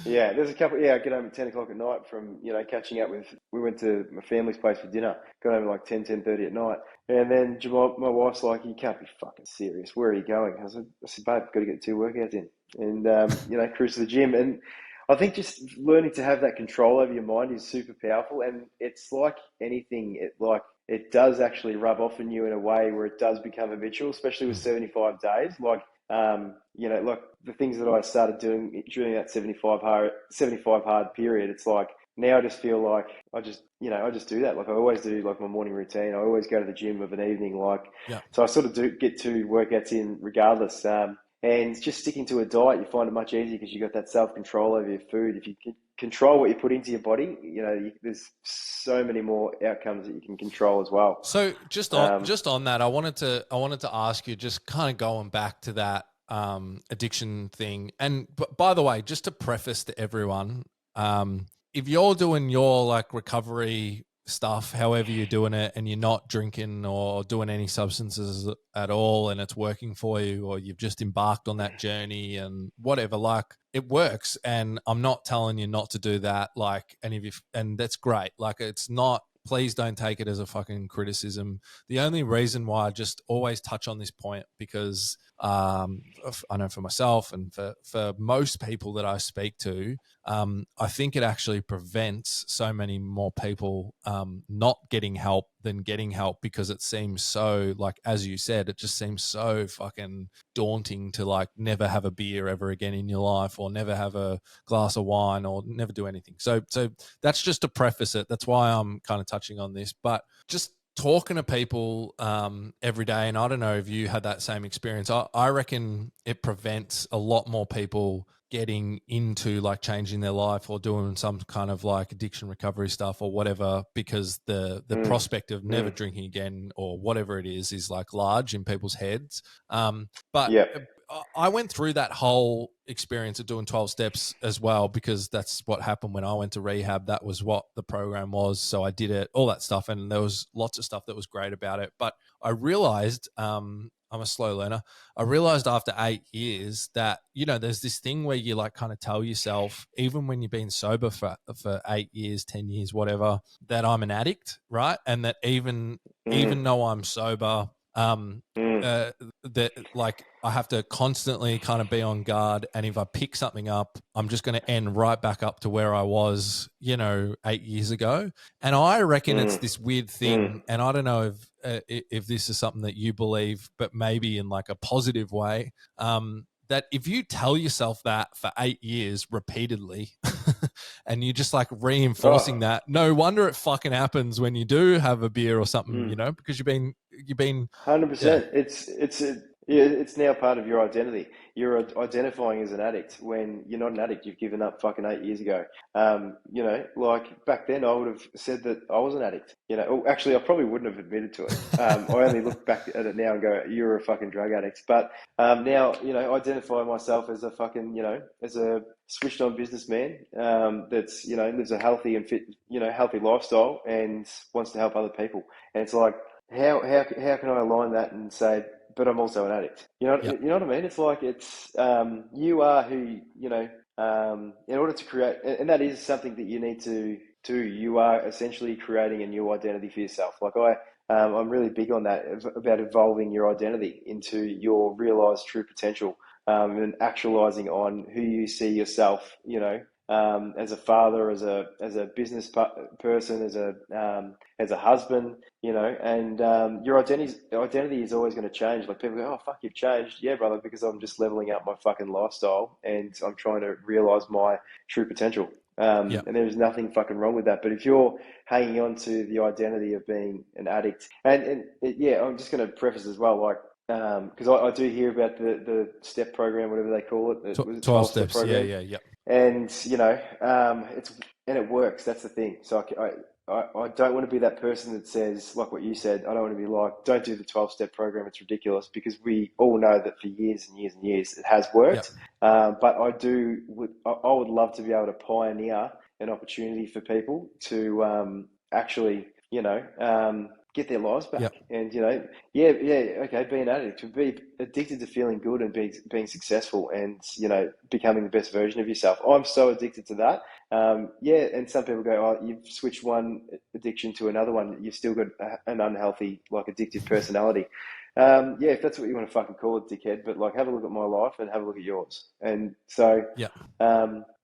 There's a couple. Yeah, I get home at 10 o'clock at night from catching up with. We went to my family's place for dinner. Got home at like 10:30 at night, and then my wife's like, "You can't be fucking serious. Where are you going?" I said, "Babe, got to get 2 workouts in." And cruise to the gym. And I think just learning to have that control over your mind is super powerful. And it's like anything, it does actually rub off on you in a way where it does become habitual, especially with 75 days. Like, like the things that I started doing during that 75 hard period, it's like, now I just feel like I just do that. Like, I always do, like, my morning routine. I always go to the gym of an evening. Like, so I sort of do get 2 workouts in regardless. And just sticking to a diet, you find it much easier because you got that self-control over your food. If you can control what you put into your body, there's so many more outcomes that you can control as well. So just on that, I wanted to ask you, just kind of going back to that addiction thing. And by the way, just to preface to everyone, if you're doing your, like, recovery stuff, however you're doing it, and you're not drinking or doing any substances at all, and it's working for you, or you've just embarked on that journey and whatever, like, it works. And I'm not telling you not to do that. Like, and that's great. Like, it's not, please don't take it as a fucking criticism. The only reason why I just always touch on this point, because I know for myself and for most people that I speak to, I think it actually prevents so many more people not getting help than getting help, because it seems so, like, as you said, it just seems so fucking daunting to, like, never have a beer ever again in your life, or never have a glass of wine, or never do anything. So that's just to preface it. That's why I'm kind of touching on this. But just talking to people every day, and I don't know if you had that same experience. I reckon it prevents a lot more people getting into like changing their life or doing some kind of like addiction recovery stuff or whatever, because the prospect of never drinking again or whatever it is like large in people's heads. But Yeah. I went through that whole experience of doing 12 steps as well, because that's what happened when I went to rehab. That was what the program was. So I did it, all that stuff. And there was lots of stuff that was great about it. But I realized, I'm a slow learner. I realized after 8 years that, you know, there's this thing where you like kind of tell yourself, even when you've been sober for 8 years, 10 years, whatever, that I'm an addict, right? And that even though I'm sober, that like I have to constantly kind of be on guard, and if I pick something up, I'm just going to end right back up to where I was, you know, 8 years ago. And I reckon it's this weird thing, and I don't know if this is something that you believe, but maybe in like a positive way, that if you tell yourself that for 8 years repeatedly and you just like reinforcing that, no wonder it fucking happens when you do have a beer or something, you know, because you've been 100%. It's now part of your identity. You're identifying as an addict when you're not an addict. You've given up fucking 8 years ago. You know, like back then I would have said that I was an addict. You know, or actually I probably wouldn't have admitted to it. I only look back at it now and go, "You're a fucking drug addict." But now, you know, identify myself as a fucking, you know, as a switched on businessman that's, you know, lives a healthy and fit, you know, healthy lifestyle and wants to help other people. And it's like, how can I align that and say, but I'm also an addict? You know what I mean? It's like you are who you know. In order to create, and that is something that you need to do. You are essentially creating a new identity for yourself. Like I'm really big on that, about evolving your identity into your realized true potential, and actualizing on who you see yourself. You know, as a father, as a business person, as a husband, you know, and your identity is always going to change. Like people go, "Oh fuck, you've changed." Yeah, brother, because I'm just leveling up my fucking lifestyle and I'm trying to realize my true potential. And there's nothing fucking wrong with that. But if you're hanging on to the identity of being an addict, yeah, I'm just going to preface as well, like, because I do hear about the step program, whatever they call it. Was it 12 step steps. program? Yeah. And you know, it works. That's the thing. So I don't want to be that person that says, like what you said, I don't want to be like, don't do the 12-step program. It's ridiculous, because we all know that for years and years and years it has worked. But I would love to be able to pioneer an opportunity for people to actually, you know, get their lives back. And, you know, okay, be an addict, to be addicted to feeling good and being successful and, you know, becoming the best version of yourself. I'm so addicted to that. And some people go, "Oh, you've switched one addiction to another one. You've still got an unhealthy, like, addictive personality." If that's what you want to fucking call it, dickhead, but like, have a look at my life and have a look at yours. And so,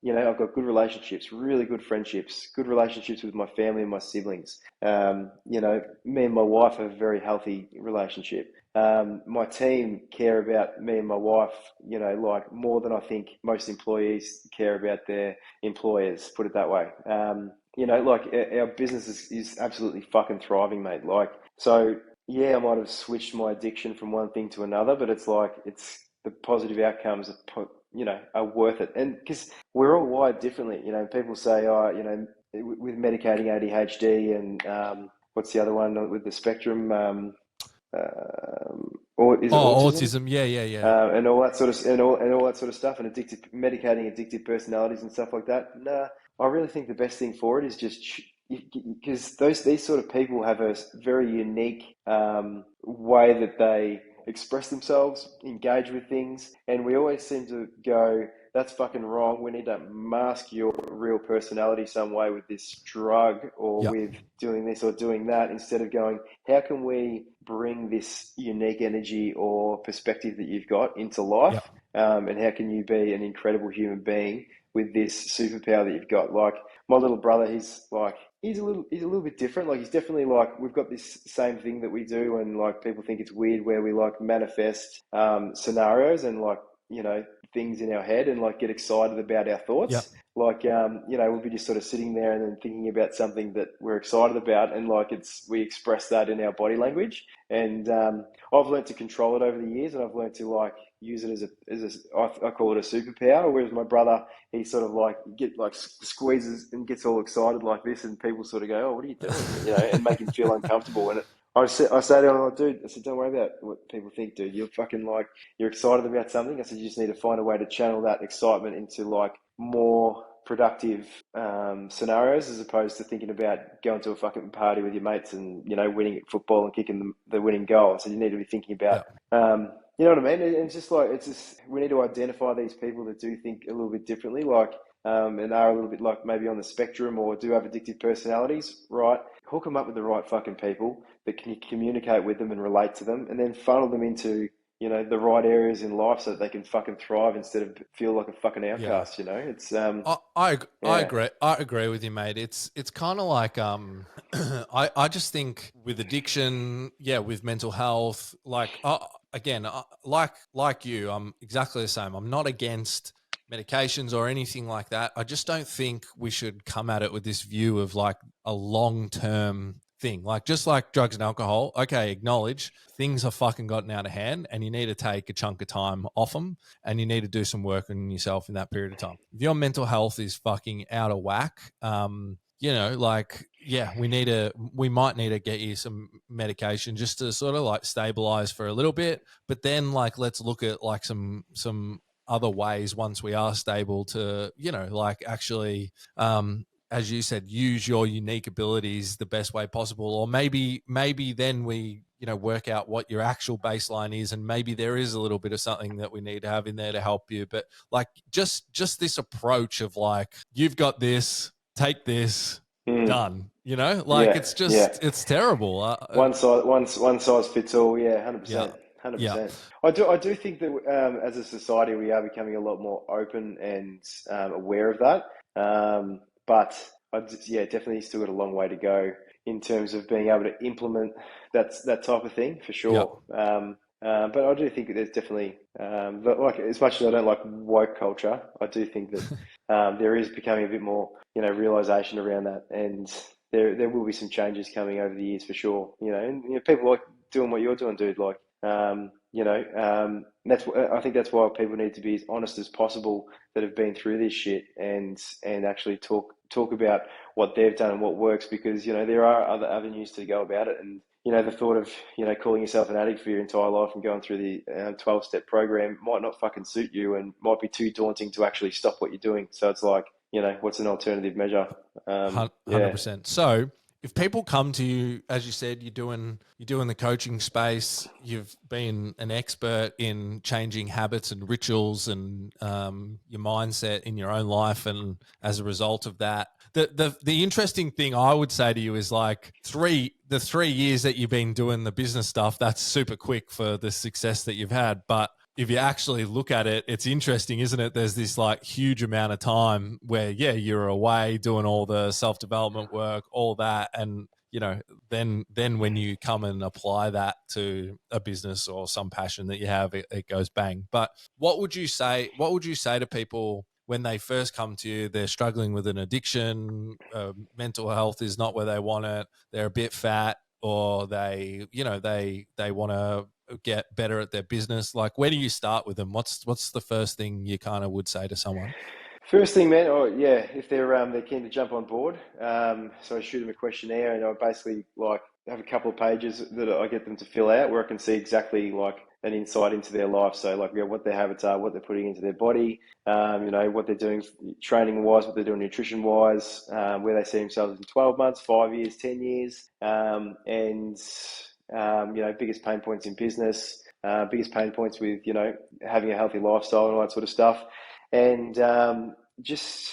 you know, I've got good relationships, really good friendships, good relationships with my family and my siblings. You know, me and my wife have a very healthy relationship. My team care about me and my wife, you know, like more than I think most employees care about their employers, put it that way. You know, like our business is absolutely fucking thriving, mate. Like, so yeah, I might have switched my addiction from one thing to another, but it's like, it's the positive outcomes you know, are worth it. And because we're all wired differently, you know, people say, "Oh, you know, with medicating ADHD and what's the other one with the spectrum? Or is it autism? Autism. Yeah. And all that sort of and all that sort of stuff, and medicating addictive personalities and stuff like that. Nah, I really think the best thing for it is just because these sort of people have a very unique way that they express themselves, engage with things, and we always seem to go, "That's fucking wrong. We need to mask your real personality some way with this drug or with doing this or doing that," instead of going, "How can we bring this unique energy or perspective that you've got into life? And how can you be an incredible human being with this superpower that you've got?" Like my little brother, he's a little bit different. Like, he's definitely like, we've got this same thing that we do, and like people think it's weird, where we like manifest scenarios and, like, you know, things in our head and like get excited about our thoughts. like, we'll be just sort of sitting there and then thinking about something that we're excited about, and like we express that in our body language. And I've learned to control it over the years, and I've learned to like use it I call it a superpower. Whereas my brother, he sort of like squeezes and gets all excited like this, and people sort of go, "Oh, what are you doing?" And make him feel uncomfortable. And I say to him, "Oh, dude," I said, "don't worry about what people think, dude. You're fucking like you're excited about something." I said, "You just need to find a way to channel that excitement into like more productive scenarios, as opposed to thinking about going to a fucking party with your mates and winning at football and kicking the winning goal." So you need to be thinking about, you know what I mean? It's just like we need to identify these people that do think a little bit differently, like and are a little bit like maybe on the spectrum or do have addictive personalities, right? Hook them up with the right fucking people that can communicate with them and relate to them, and then funnel them into the right areas in life so that they can fucking thrive instead of feel like a fucking Yeah. outcast. It's I yeah. agree. I agree with you, mate. It's kind of like I just think with addiction, yeah, with mental health, like again, like you, I'm exactly the same. I'm not against medications or anything like that. I just don't think we should come at it with this view of like a long-term thing. Like just like drugs and alcohol, okay, acknowledge things have fucking gotten out of hand and you need to take a chunk of time off them and you need to do some work on yourself in that period of time. If your mental health is fucking out of whack, like, yeah, we might need to get you some medication just to sort of like stabilize for a little bit, but then like, let's look at like some other ways once we are stable to, like actually, as you said, use your unique abilities the best way possible. Or maybe then we, work out what your actual baseline is. And maybe there is a little bit of something that we need to have in there to help you. But like, just this approach of like, you've got this, take this, done, like Yeah, it's yeah. just, it's terrible. One size fits all. Yeah, Yeah. 100%, hundred Yeah. percent. I do think that as a society we are becoming a lot more open and aware of that. But yeah, definitely still got a long way to go in terms of being able to implement that type of thing for Yeah. sure. But I do think that there's definitely, but like as much as I don't like woke culture, I do think that there is becoming a bit more, realization around that, and there will be some changes coming over the years for sure. And people like doing what you're doing, dude. Like, I think that's why people need to be as honest as possible that have been through this shit, and actually talk about what they've done and what works, because there are other avenues to go about it. And the thought of calling yourself an addict for your entire life and going through the 12-step program might not fucking suit you and might be too daunting to actually stop what you're doing. So it's like, what's an alternative measure? Yeah. 100%. So if people come to you, as you said, you're doing the coaching space, you've been an expert in changing habits and rituals and your mindset in your own life, and as a result of that, the interesting thing I would say to you is like the 3 years that you've been doing the business stuff, that's super quick for the success that you've had. But if you actually look at it, it's interesting, isn't it? There's this like huge amount of time where, yeah, you're away doing all the self-development work, all that. And, then when you come and apply that to a business or some passion that you have, it goes bang. But what would you say to people when they first come to you? They're struggling with an addiction, mental health is not where they want it, they're a bit fat, or they want to get better at their business. Like, where do you start with them? What's the first thing you kind of would say to someone? First thing, man. Oh yeah, if they're keen to jump on board, so I shoot them a questionnaire, and I basically like have a couple of pages that I get them to fill out where I can see exactly like an insight into their life. So like, what their habits are, what they're putting into their body, what they're doing training wise, what they're doing nutrition wise, where they see themselves in 12 months, 5 years, 10 years, and biggest pain points in business, biggest pain points with having a healthy lifestyle and all that sort of stuff. And just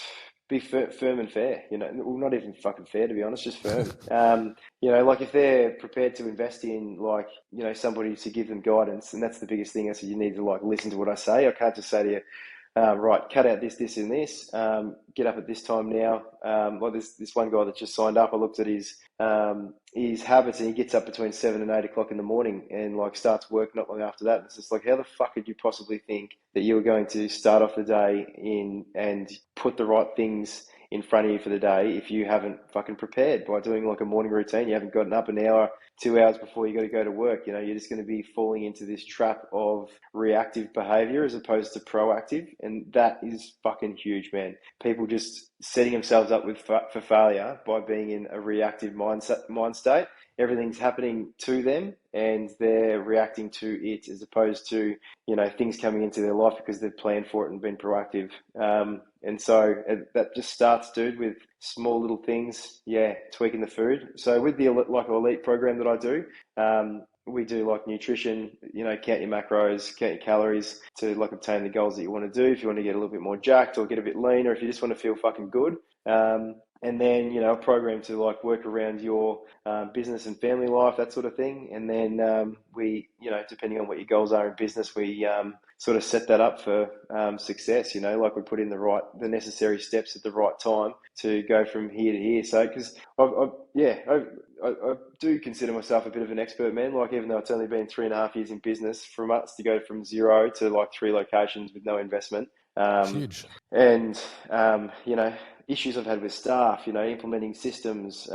be firm and fair, well, not even fucking fair, to be honest, just firm. Like if they're prepared to invest in like, somebody to give them guidance, and that's the biggest thing. I said, you need to like listen to what I say. I can't just say to you, right, cut out this, and this. Get up at this time now. Like this one guy that just signed up. I looked at his habits, and he gets up between 7 and 8 o'clock in the morning, and like starts work not long after that. It's just like, how the fuck could you possibly think that you were going to start off the day in and put the right things in front of you for the day if you haven't fucking prepared by doing like a morning routine? You haven't gotten up an hour, 2 hours before you got to go to work. You know, you're just going to be falling into this trap of reactive behavior as opposed to proactive, and that is fucking huge, man. People just setting themselves up for failure by being in a reactive mind state. Everything's happening to them, and they're reacting to it as opposed to, you know, things coming into their life because they've planned for it and been proactive. And so that just starts, dude, with small little things. Yeah, tweaking the food. So with the like elite program that I do, we do like nutrition, you know, count your macros, count your calories to like obtain the goals that you want to do. If you want to get a little bit more jacked or get a bit leaner, if you just want to feel fucking good. And then, you know, a program to like work around your business and family life, that sort of thing. And then we, you know, depending on what your goals are in business, we sort of set that up for success, you know, like we put in the necessary steps at the right time to go from here to here. So, because I do consider myself a bit of an expert, man. Like, even though it's only been 3.5 years in business, from us to go from 0 to like 3 locations with no investment. Huge. And, you know, issues I've had with staff, you know, implementing systems,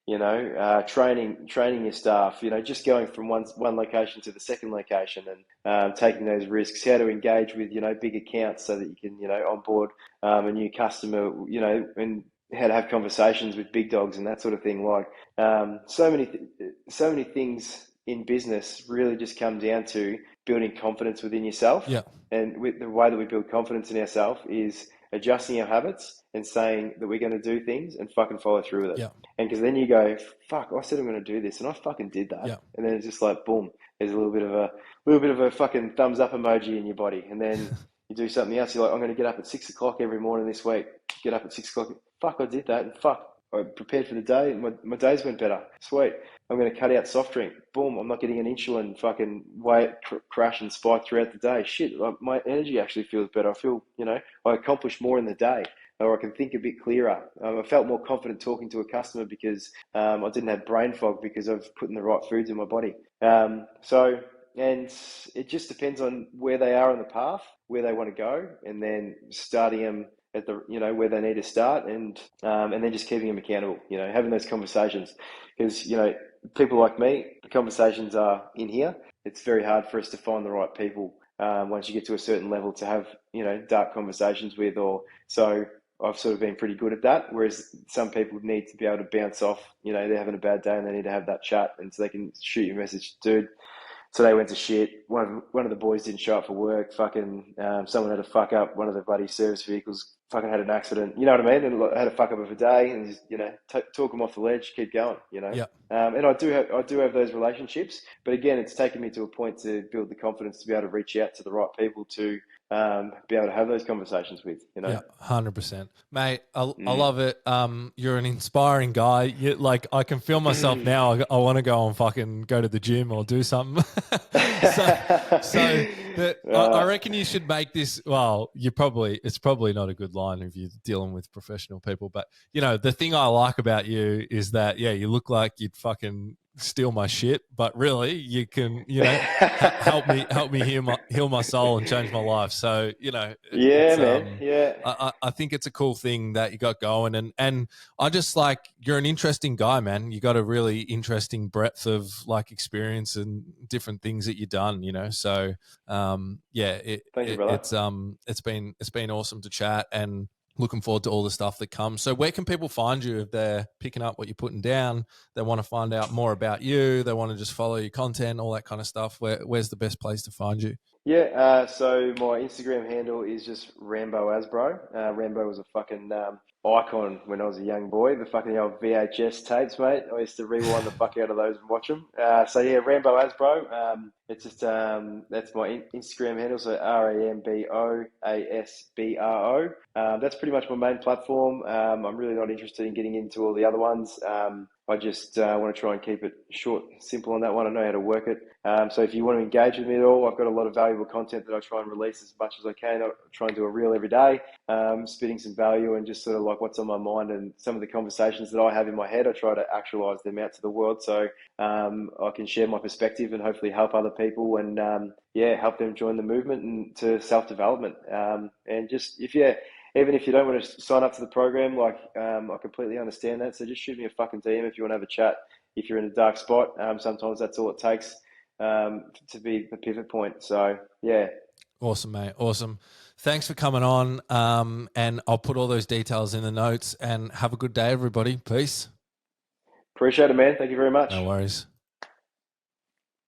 training your staff, you know, just going from one location to the second location and taking those risks, how to engage with, you know, big accounts so that you can, you know, onboard a new customer, you know, and how to have conversations with big dogs and that sort of thing. Like so many things in business really just come down to building confidence within yourself. Yeah. And with the way that we build confidence in ourselves is adjusting our habits and saying that we're going to do things and fucking follow through with it. Yeah. And because then you go, fuck, I said I'm going to do this and I fucking did that. Yeah. And then it's just like, boom, there's a little bit of a fucking thumbs up emoji in your body. And then you do something else. You're like, I'm going to get up at 6 o'clock every morning this week. Get up at 6 o'clock. Fuck, I did that. And fuck, I prepared for the day. My days went better. Sweet. I'm going to cut out soft drink. Boom, I'm not getting an insulin fucking weight crash and spike throughout the day. Shit, my energy actually feels better. I feel, you know, I accomplish more in the day, or I can think a bit clearer. I felt more confident talking to a customer because I didn't have brain fog because I've put in the right foods in my body. And it just depends on where they are on the path, where they want to go, and then starting them at the, you know, where they need to start, and then just keeping them accountable, you know, having those conversations. Because, you know, people like me, the conversations are in here. It's very hard for us to find the right people once you get to a certain level to have, you know, dark conversations with, or so I've sort of been pretty good at that. Whereas some people need to be able to bounce off, you know, they're having a bad day and they need to have that chat, and so they can shoot you a message, dude, today went to shit. One of the boys didn't show up for work. Fucking someone had a fuck up. One of the bloody service vehicles fucking had an accident. You know what I mean? And had a fuck up of a day, and just, you know, talk them off the ledge, keep going. You know. Yeah. And I do have those relationships, but again, it's taken me to a point to build the confidence to be able to reach out to the right people to be able to have those conversations with. You know. Yeah, 100%, mate. I love it. You're an inspiring guy. Like, I can feel myself now. I want to go and fucking go to the gym or do something. I reckon you should make this. Well, it's probably not a good line if you're dealing with professional people, but you know, the thing I like about you is that, yeah, you look like you'd fucking steal my shit, but really you can, you know, help me heal my soul and change my life. So, you know, I think it's a cool thing that you got going, and I just like, you're an interesting guy, man. You got a really interesting breadth of like experience and different things that you've done, you know. So it's been awesome to chat, and looking forward to all the stuff that comes. So where can people find you if they're picking up what you're putting down? They want to find out more about you. They want to just follow your content, all that kind of stuff. Where's the best place to find you? Yeah, so my Instagram handle is just Rambo Asbro. Rambo was a fucking icon when I was a young boy. The fucking old VHS tapes, mate. I used to rewind the fuck out of those and watch them. So yeah, Rambo Asbro. It's just that's my Instagram handle, so RAMBOASBRO. That's pretty much my main platform. I'm really not interested in getting into all the other ones. I just want to try and keep it short, simple on that one. I know how to work it. So if you want to engage with me at all, I've got a lot of valuable content that I try and release as much as I can. I try and do a reel every day, spitting some value and just sort of like what's on my mind, and some of the conversations that I have in my head, I try to actualize them out to the world, so I can share my perspective and hopefully help other people, and help them join the movement and to self-development. And just even if you don't want to sign up to the program, like I completely understand that. So just shoot me a fucking DM if you want to have a chat. If you're in a dark spot, sometimes that's all it takes to be the pivot point. So yeah. Awesome, mate. Awesome. Thanks for coming on. And I'll put all those details in the notes, and have a good day, everybody. Peace. Appreciate it, man. Thank you very much. No worries.